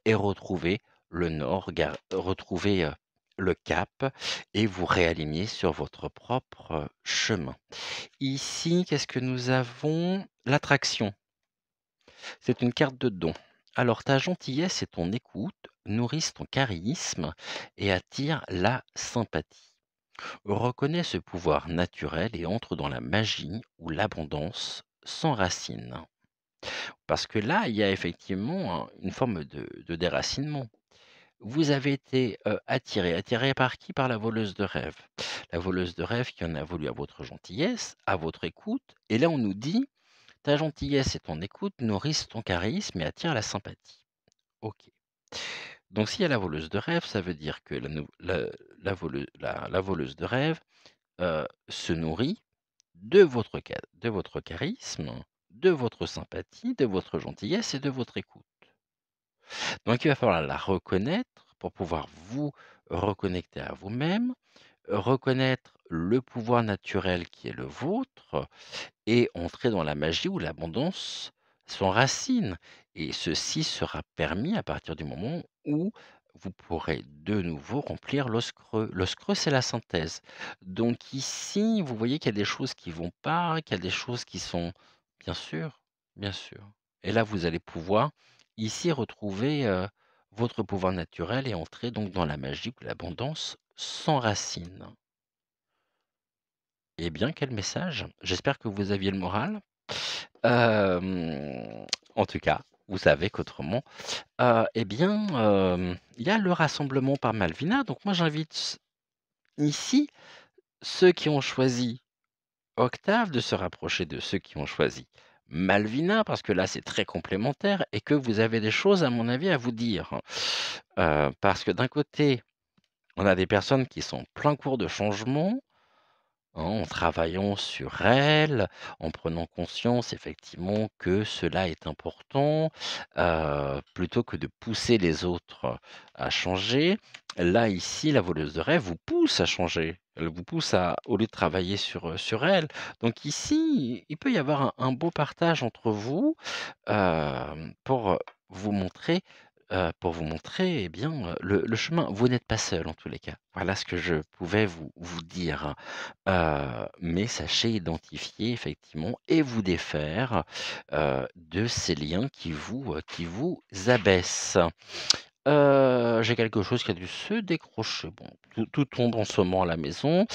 et retrouver le nord, retrouver, le cap et vous réaligner sur votre propre, chemin. Ici, qu'est-ce que nous avons? L'attraction. C'est une carte de don. Alors, ta gentillesse et ton écoute nourrissent ton charisme et attirent la sympathie. Reconnais ce pouvoir naturel et entre dans la magie où l'abondance s'enracine. Parce que là, il y a effectivement une forme de déracinement. Vous avez été attiré par qui? Par la voleuse de rêve. La voleuse de rêve qui en a voulu à votre gentillesse, à votre écoute. Et là, on nous dit ta gentillesse et ton écoute nourrissent ton charisme et attirent la sympathie. OK. Donc s'il y a la voleuse de rêve, ça veut dire que la voleuse de rêve, se nourrit de votre charisme, de votre sympathie, de votre gentillesse et de votre écoute. Donc il va falloir la reconnaître pour pouvoir vous reconnecter à vous-même, reconnaître le pouvoir naturel qui est le vôtre et entrer dans la magie où l'abondance s'enracine. Et ceci sera permis à partir du moment où vous pourrez de nouveau remplir l'os creux. L'os creux, c'est la synthèse. Donc ici, vous voyez qu'il y a des choses qui vont pas, qu'il y a des choses qui sont... Bien sûr, bien sûr. Et là, vous allez pouvoir ici retrouver votre pouvoir naturel et entrer donc dans la magie où l'abondance s'enracine. Eh bien, quel message! J'espère que vous aviez le moral. En tout cas, vous savez qu'autrement, eh bien, il y a le rassemblement par Malvina. Donc moi, j'invite ici ceux qui ont choisi Octave de se rapprocher de ceux qui ont choisi Malvina, parce que là, c'est très complémentaire et que vous avez des choses, à mon avis, à vous dire. Parce que d'un côté, on a des personnes qui sont en plein cours de changement, en travaillant sur elles, en prenant conscience effectivement que cela est important, plutôt que de pousser les autres à changer. Là, ici, la voleuse de rêve vous pousse à changer. Elle vous pousse à au lieu de travailler sur elle. Donc ici, il peut y avoir un beau partage entre vous, pour pour vous montrer, eh bien, le chemin. Vous n'êtes pas seul en tous les cas. Voilà ce que je pouvais vous dire. Mais sachez identifier effectivement et vous défaire, de ces liens qui vous abaissent. J'ai quelque chose qui a dû se décrocher. Bon, tout tombe en ce moment à la maison.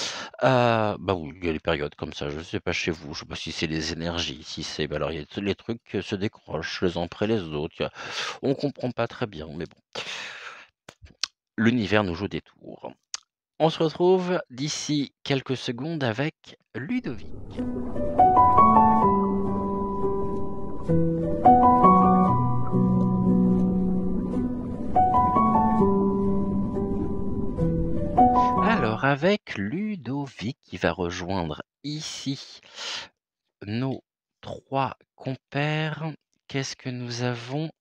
Bah oui, il y a des périodes comme ça, je sais pas chez vous, je sais pas si c'est les énergies, si c'est bah alors il y a tous les trucs se décrochent les uns après les autres, on comprend pas très bien, mais bon. L'univers nous joue des tours. On se retrouve d'ici quelques secondes avec Ludovic. Alors avec Ludovic qui va rejoindre ici nos 3 compères, qu'est-ce que nous avons?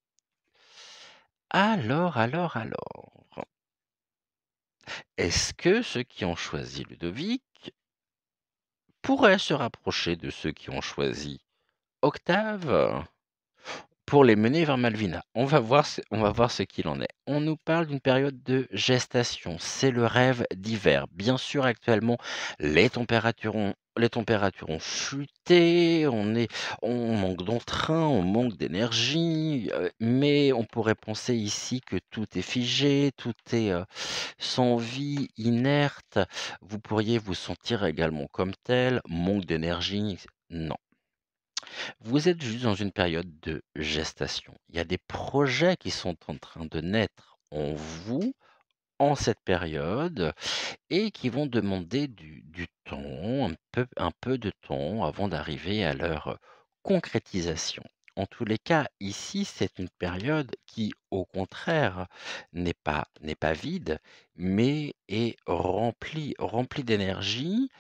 Alors, est-ce que ceux qui ont choisi Ludovic pourraient se rapprocher de ceux qui ont choisi Octave? Pour les mener vers Malvina. On va voir ce qu'il en est. On nous parle d'une période de gestation, c'est le rêve d'hiver. Bien sûr, actuellement, les températures ont chuté, on manque d'entrain, on manque d'énergie, mais on pourrait penser ici que tout est figé, tout est, sans vie, inerte. Vous pourriez vous sentir également comme tel, manque d'énergie, non. Vous êtes juste dans une période de gestation. Il y a des projets qui sont en train de naître en vous, en cette période et qui vont demander du temps, un peu de temps avant d'arriver à leur concrétisation. En tous les cas, ici, c'est une période qui, au contraire, n'est pas vide, mais est remplie d'énergie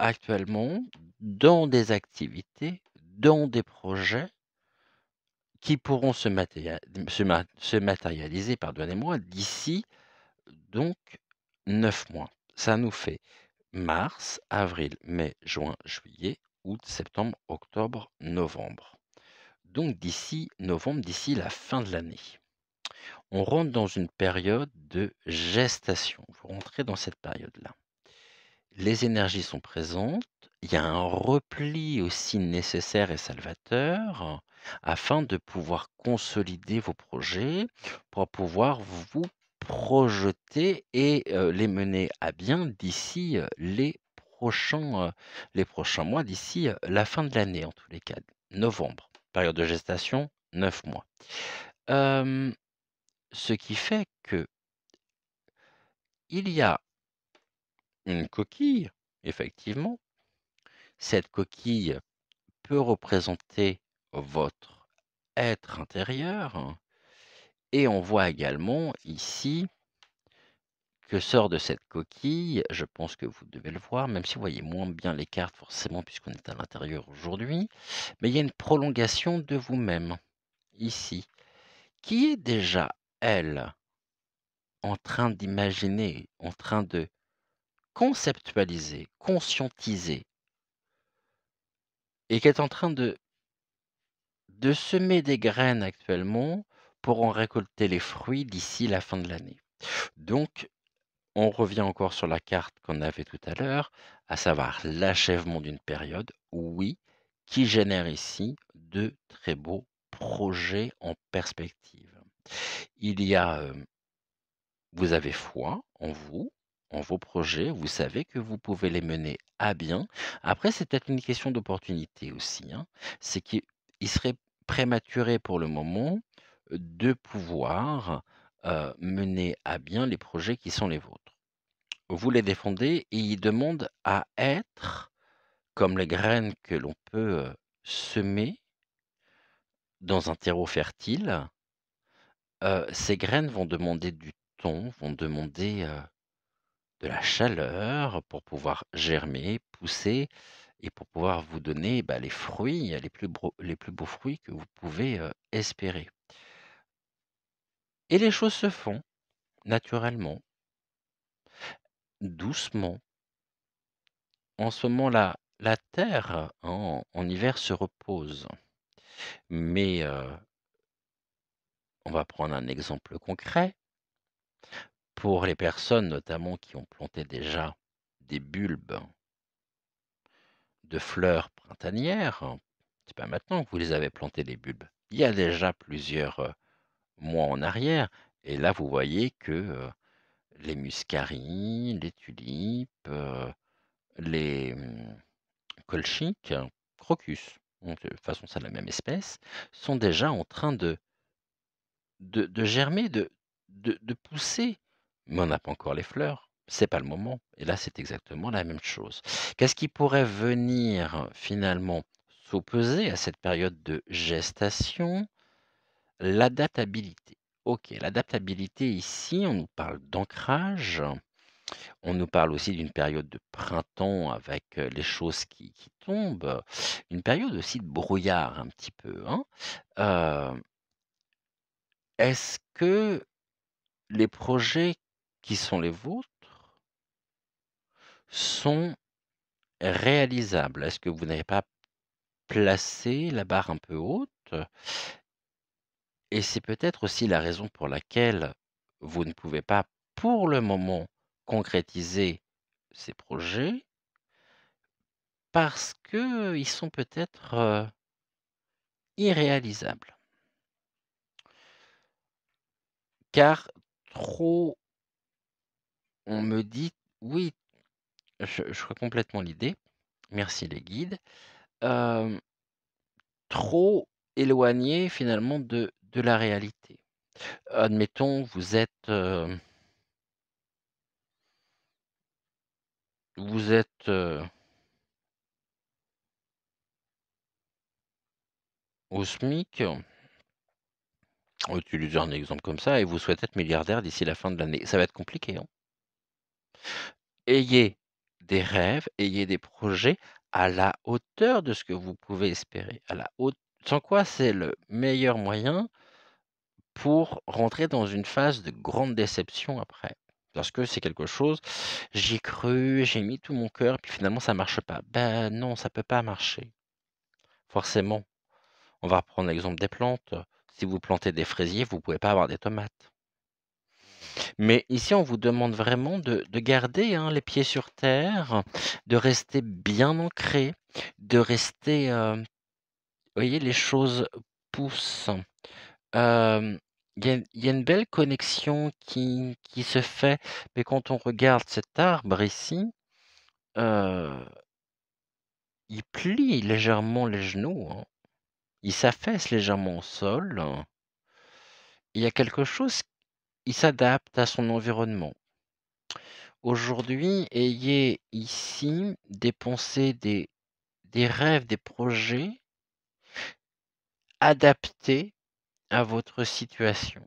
actuellement dans des activités, dans des projets qui pourront se matérialiser, pardonnez-moi, d'ici donc 9 mois. Ça nous fait mars, avril, mai, juin, juillet, août, septembre, octobre, novembre. Donc d'ici novembre, d'ici la fin de l'année. On rentre dans une période de gestation. Vous rentrez dans cette période-là. Les énergies sont présentes, il y a un repli aussi nécessaire et salvateur, afin de pouvoir consolider vos projets, pour pouvoir vous projeter et les mener à bien d'ici, les prochains mois, d'ici, la fin de l'année en tous les cas, novembre. Période de gestation, 9 mois. Hem, Ce qui fait que il y a une coquille, effectivement. Cette coquille peut représenter votre être intérieur et on voit également ici que sort de cette coquille, je pense que vous devez le voir, même si vous voyez moins bien les cartes forcément puisqu'on est à l'intérieur aujourd'hui, mais il y a une prolongation de vous-même ici, qui est déjà, elle, en train d'imaginer, en train de conceptualiser, conscientiser, et qui est en train de semer des graines actuellement pour en récolter les fruits d'ici la fin de l'année. Donc, on revient encore sur la carte qu'on avait tout à l'heure, à savoir l'achèvement d'une période, oui, qui génère ici de très beaux projets en perspective. Il y a, vous avez foi en vous, en vos projets, vous savez que vous pouvez les mener à bien. Après, c'est peut-être une question d'opportunité aussi, hein. C'est qu'il serait prématuré pour le moment de pouvoir mener à bien les projets qui sont les vôtres. Vous les défendez et ils demandent à être comme les graines que l'on peut semer dans un terreau fertile. Ces graines vont demander du temps, vont demander de la chaleur pour pouvoir germer, pousser et pour pouvoir vous donner, bah, les fruits, les plus beaux fruits que vous pouvez, espérer. Et les choses se font naturellement, doucement. En ce moment, la terre en hiver se repose. Mais, on va prendre un exemple concret. Pour les personnes notamment qui ont planté déjà des bulbes de fleurs printanières, c'est pas maintenant que vous les avez plantés les bulbes. Il y a déjà plusieurs, mois en arrière et là vous voyez que, les muscaries, les tulipes, les, colchiques, crocus, donc de toute façon c'est la même espèce, sont déjà en train de germer, de pousser. Mais on n'a pas encore les fleurs, c'est pas le moment et là c'est exactement la même chose. Qu'est-ce qui pourrait venir finalement s'opposer à cette période de gestation? L'adaptabilité. OK, l'adaptabilité ici, on nous parle d'ancrage, on nous parle aussi d'une période de printemps avec, les choses qui tombent, une période aussi de brouillard un petit peu, hein. Heu, Est-ce que les projets qui sont les vôtres sont réalisables? Est-ce que vous n'avez pas placé la barre un peu haute? Et c'est peut-être aussi la raison pour laquelle vous ne pouvez pas, pour le moment, concrétiser ces projets, parce qu'ils sont peut-être, irréalisables. Car trop on me dit oui, je vois complètement l'idée, merci les guides, hem, trop éloigné finalement de la réalité. Admettons, vous êtes au SMIC, on va utiliser un exemple comme ça et vous souhaitez être milliardaire d'ici la fin de l'année. Ça va être compliqué, hein. Ayez des rêves, ayez des projets à la hauteur de ce que vous pouvez espérer, à la haute sans quoi c'est le meilleur moyen pour rentrer dans une phase de grande déception après. Parce que c'est quelque chose, j'y ai cru, j'ai mis tout mon cœur, puis finalement ça marche pas. Ben non, ça peut pas marcher, forcément. On va reprendre l'exemple des plantes. Si vous plantez des fraisiers, vous pouvez pas avoir des tomates. Mais ici, on vous demande vraiment de garder, hein, les pieds sur terre, de rester bien ancré, de rester, vous voyez, les choses poussent. Il y a une belle connexion qui se fait, mais quand on regarde cet arbre ici, heu, il plie légèrement les genoux, hein. Il s'affaisse légèrement au sol. Il y a quelque chose, il s'adapte à son environnement. Aujourd'hui, ayez ici des pensées, des rêves, des projets adaptés à votre situation.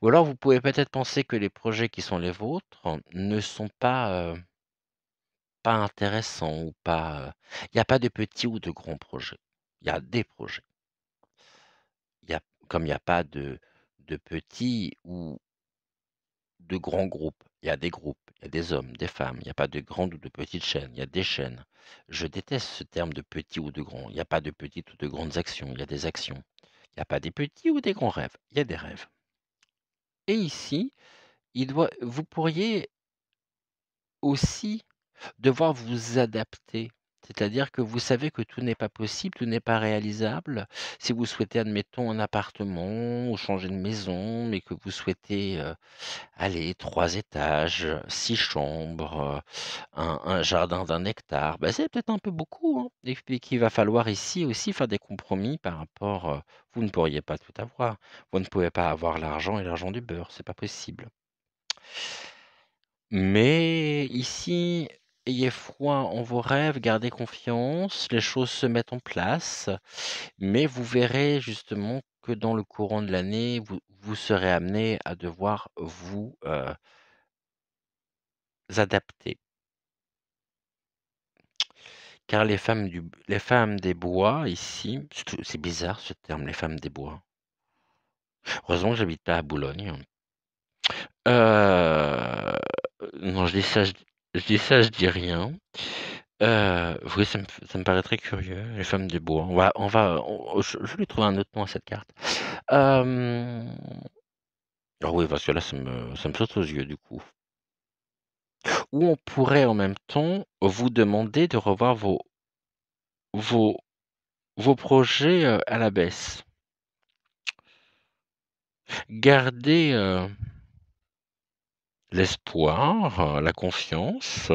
Ou alors vous pouvez peut-être penser que les projets qui sont les vôtres ne sont pas intéressants ou pas, il y a pas de petits ou de grands projets. Il y a des projets. Il y a comme il y a pas de petits ou de grands groupes. Il y a des groupes, il y a des hommes, des femmes, il y a pas de grandes ou de petites chaînes, il y a des chaînes. Je déteste ce terme de petit ou de grand. Il y a pas de petites ou de grandes actions, il y a des actions. Il y a pas des petits ou des grands rêves, il y a des rêves. Et ici, vous pourriez aussi devoir vous adapter. C'est-à-dire que vous savez que tout n'est pas possible, tout n'est pas réalisable. Si vous souhaitez, admettons, un appartement ou changer de maison, mais que vous souhaitez, allez, 3 étages, 6 chambres, un jardin d'1 hectare, bah, c'est peut-être un peu beaucoup, hein, et puis qu'il va falloir ici aussi faire des compromis par rapport, vous ne pourriez pas tout avoir. Vous ne pouvez pas avoir l'argent et l'argent du beurre, c'est pas possible. Mais ici, ayez foi en vos rêves, gardez confiance, les choses se mettent en place, mais vous verrez justement que dans le courant de l'année, vous serez amené à devoir vous, adapter. Car les femmes des bois ici, c'est bizarre ce terme, les femmes des bois. Heureusement que j'habite pas à Boulogne. Heu, non, je dis rien. Oui, ça me paraît très curieux, les femmes des bois. Je vais trouver un autre nom à cette carte. Hem, ah oui, parce que là, ça me saute aux yeux, du coup. Ou on pourrait en même temps vous demander de revoir vos vos projets, à la baisse. Gardez, l'espoir, la confiance.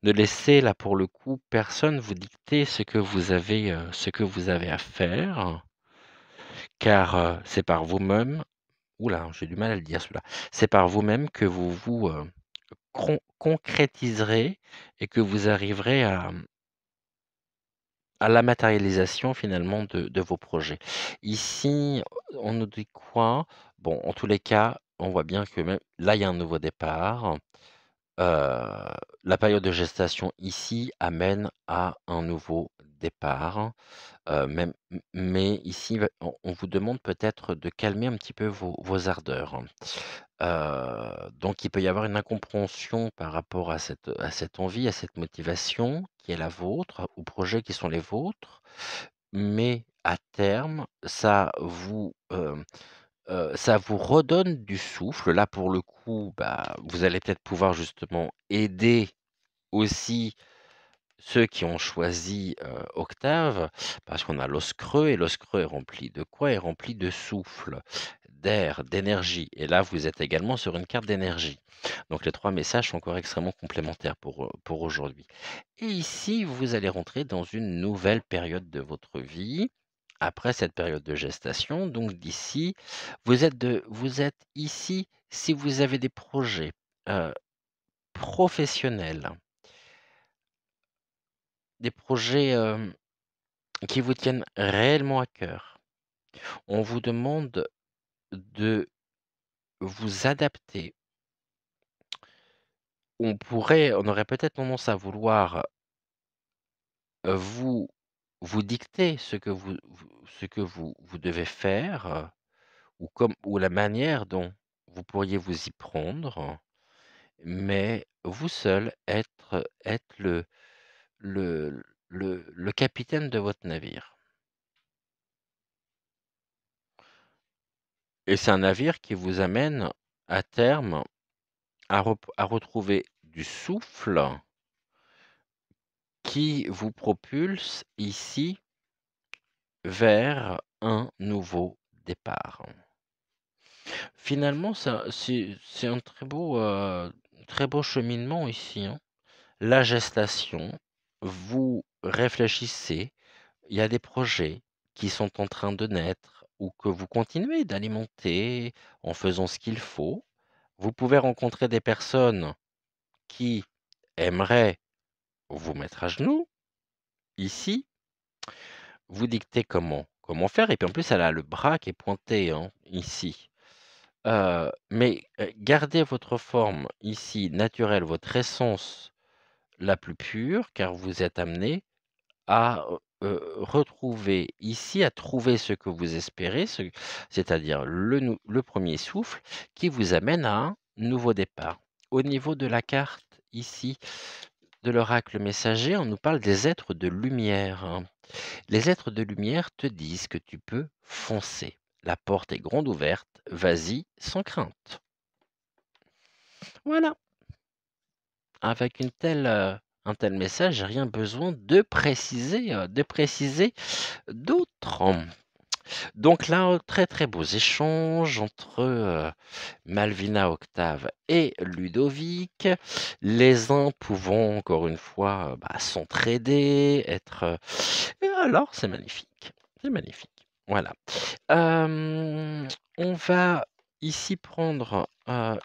Ne laissez là, pour le coup, personne vous dicter ce que vous avez à faire, car, c'est par vous-même. Ouh là, j'ai du mal à le dire celui-là. C'est par vous-même que vous vous, concrétiserez et que vous arriverez à la matérialisation finalement de vos projets. Ici, on nous dit quoi? Bon, en tous les cas, on voit bien que même là, il y a un nouveau départ. La période de gestation ici amène à un nouveau départ, même mais ici, on vous demande peut-être de calmer un petit peu vos ardeurs. Donc il peut y avoir une incompréhension par rapport à cette envie, à cette motivation qui est la vôtre, aux projets qui sont les vôtres, mais à terme, ça vous redonne du souffle. Là, pour le coup, bah, vous allez peut-être pouvoir justement aider aussi ceux qui ont choisi, Octave, parce qu'on a l'os creux et l'os creux est rempli de quoi? Est rempli de souffle, d'air, d'énergie et là, vous êtes également sur une carte d'énergie. Donc les 3 messages sont encore extrêmement complémentaires pour aujourd'hui et ici, vous allez rentrer dans une nouvelle période de votre vie, après cette période de gestation, donc d'ici, vous êtes ici si vous avez des projets, heu, professionnels, des projets, qui vous tiennent réellement à cœur. On vous demande de vous adapter. On aurait peut-être tendance à vouloir, vous vous dicter ce que vous devez faire, ou la manière dont vous pourriez vous y prendre, mais vous seul être le capitaine de votre navire et c'est un navire qui vous amène à terme à retrouver du souffle qui vous propulse ici vers un nouveau départ. Finalement, ça c'est un très beau cheminement ici, hein. La gestation, vous réfléchissez, il y a des projets qui sont en train de naître ou que vous continuez d'alimenter en faisant ce qu'il faut. Vous pouvez rencontrer des personnes qui aimeraient vous mettre à genoux, ici, vous dicter comment faire et puis en plus elle a le bras qui est pointé, hein, ici. Mais gardez votre forme ici naturelle, votre essence la plus pure, car vous êtes amené à, retrouver ici, à trouver ce que vous espérez, c'est-à-dire le 1er souffle qui vous amène à un nouveau départ. Au niveau de la carte ici, de l'oracle messager, on nous parle des êtres de lumière, hein. Les êtres de lumière te disent que tu peux foncer. La porte est grande ouverte, vas-y sans crainte. Voilà, avec un tel message, j'ai rien besoin de préciser d'autre. Donc là, très, très beaux échanges entre, Malvina Octave et Ludovic, les uns pouvant encore une fois, bah, s'entraider, et alors c'est magnifique, voilà. On va ici prendre,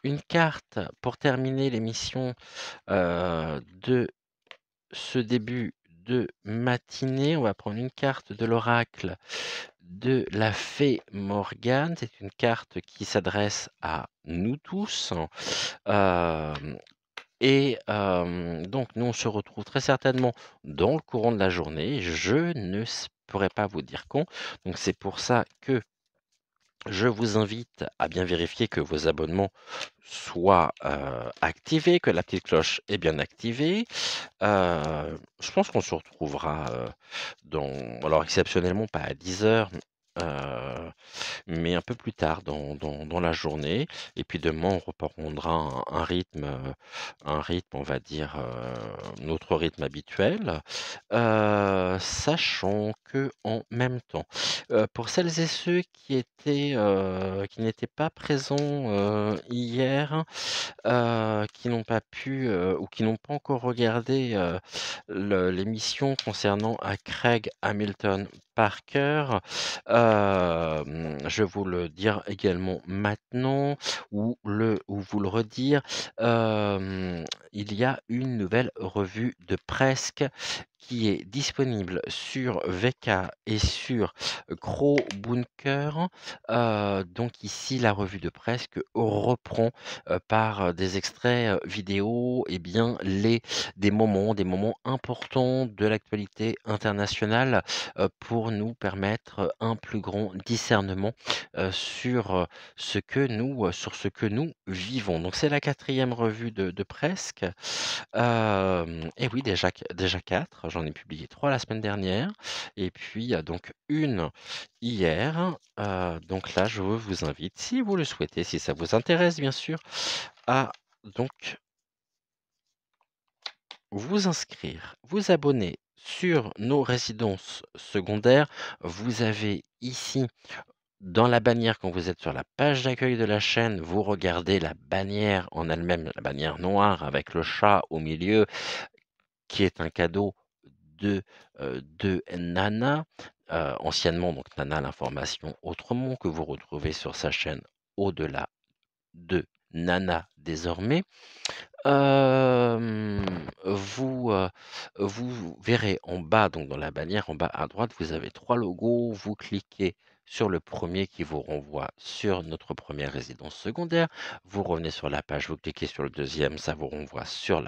une carte pour terminer l'émission, de ce début de matinée. On va prendre une carte de l'oracle de la fée Morgane. C'est une carte qui s'adresse à nous tous. Hem donc nous, on se retrouve très certainement dans le courant de la journée. Je ne pourrais pas vous dire quand. Donc c'est pour ça que je vous invite à bien vérifier que vos abonnements soient, activés, que la petite cloche est bien activée. Je pense qu'on se retrouvera, alors exceptionnellement pas à 10:00, heu, mais un peu plus tard dans la journée et puis demain on reprendra un rythme on va dire, notre rythme habituel, sachant qu'en même temps, pour celles et ceux qui n'étaient pas présents, hier, qui n'ont pas pu, ou qui n'ont pas encore regardé, l'émission concernant Craig Hamilton Parker, je vais vous le dire également maintenant ou vous le redire, il y a une nouvelle revue de presse qui est disponible sur VK et sur Crowbunker. Donc ici, la revue de presse reprend par des extraits vidéo et bien, des moments importants de l'actualité internationale pour nous permettre un plus grand discernement sur ce que nous vivons. Donc c'est la quatrième revue de presse. Et oui, déjà 4, j'en ai publié 3 la semaine dernière et puis, donc une hier. Donc là, je vous invite, si vous le souhaitez, si ça vous intéresse bien sûr, à donc vous inscrire, vous abonner sur nos résidences secondaires. Vous avez ici dans la bannière, quand vous êtes sur la page d'accueil de la chaîne, vous regardez la bannière en elle-même, la bannière noire avec le chat au milieu, qui est un cadeau de Nana, anciennement donc Nana l'information autrement, que vous retrouvez sur sa chaîne Au-delà de Nana désormais. Hem, vous, vous verrez en bas, donc dans la bannière en bas à droite, vous avez 3 logos. Vous cliquez sur le premier qui vous renvoie sur notre première résidence secondaire. Vous revenez sur la page, vous cliquez sur le deuxième, ça vous renvoie sur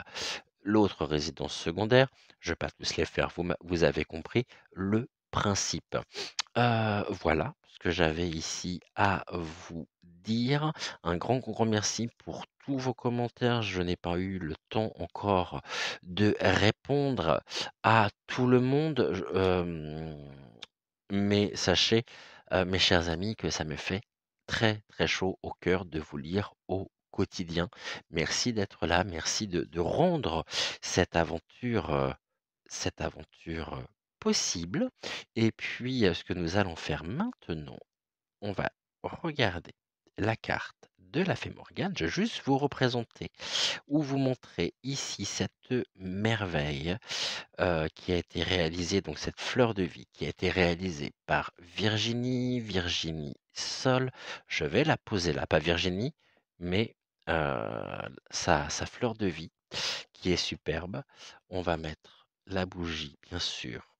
l'autre résidence secondaire. Je ne vais pas tous les faire, vous avez compris le principe. Voilà ce que j'avais ici à vous dire. Un grand merci pour tous vos commentaires. Je n'ai pas eu le temps encore de répondre à tout le monde. Mais sachez, mes chers amis, que ça me fait très, très chaud au cœur de vous lire au quotidien. Merci d'être là, merci de rendre cette aventure possible. Et puis, ce que nous allons faire maintenant, on va regarder la carte de la Fée Morgane. Je vais juste vous représenter ou vous montrer ici cette merveille qui a été réalisée, donc cette fleur de vie qui a été réalisée par Virginie Sol. Je vais la poser là, pas Virginie, mais sa fleur de vie qui est superbe. On va mettre la bougie, bien sûr,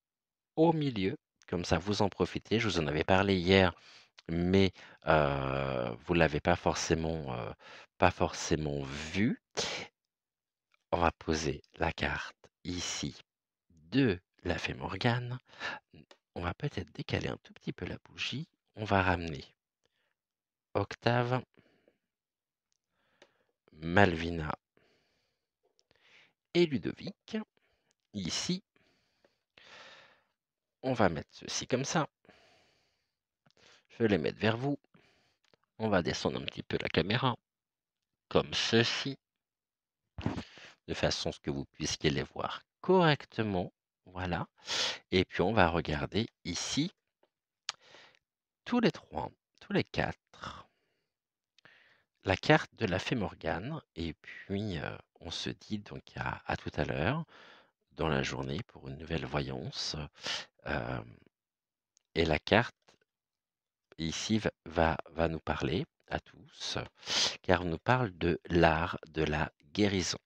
au milieu, comme ça vous en profitez. Je vous en avais parlé hier, mais vous l'avez pas forcément vu. On va poser la carte ici de la Fée Morgane. On va peut-être décaler un tout petit peu la bougie. On va ramener Octave, Malvina et Ludovic. Ici, on va mettre ceci comme ça. Je vais les mettre vers vous. On va descendre un petit peu la caméra, comme ceci, de façon à ce que vous puissiez les voir correctement. Voilà. Et puis, on va regarder ici, tous les 3, tous les 4, la carte de la Fée Morgane. Et puis, on se dit donc à tout à l'heure dans la journée pour une nouvelle voyance. Et la carte ici va nous parler à tous, car on nous parle de l'art de la guérison.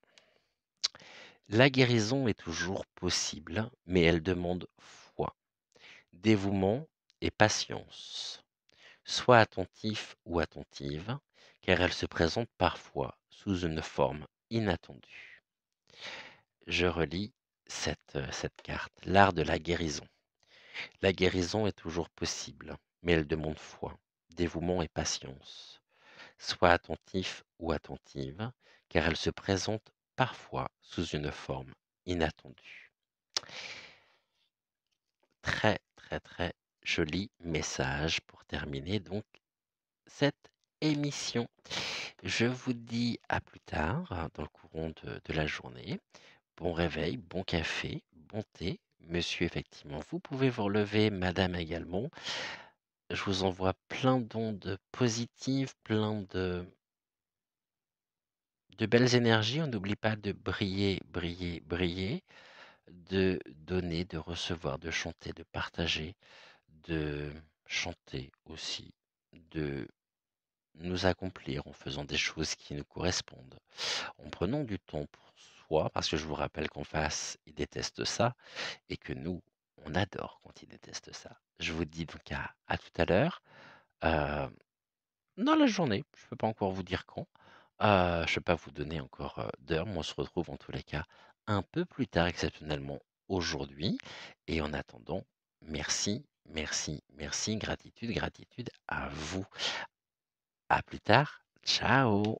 La guérison est toujours possible, mais elle demande foi, dévouement et patience. Sois attentif ou attentive, car elle se présente parfois sous une forme inattendue. Je relis cette carte, l'art de la guérison. La guérison est toujours possible, mais elle demande foi, dévouement et patience. Sois attentif ou attentive, car elle se présente parfois sous une forme inattendue. Très, très, très joli message pour terminer donc cette émission. Je vous dis à plus tard dans le courant de la journée. Bon réveil, bon café, bon thé. Monsieur, effectivement, vous pouvez vous relever, madame également. Je vous envoie plein d'ondes positives, plein de belles énergies. On n'oublie pas de briller, briller, briller, de donner, de recevoir, de chanter, de partager, de chanter aussi, de nous accomplir en faisant des choses qui nous correspondent, en prenant du temps pour toi, parce que je vous rappelle qu'en face, ils détestent ça et que nous, on adore quand ils détestent ça. Je vous dis donc à tout à l'heure, heu, dans la journée, je peux pas encore vous dire quand, je peux pas vous donner encore, d'heure, mais on se retrouve en tous les cas un peu plus tard exceptionnellement aujourd'hui et en attendant, merci, merci, merci, gratitude, gratitude à vous. À plus tard, ciao.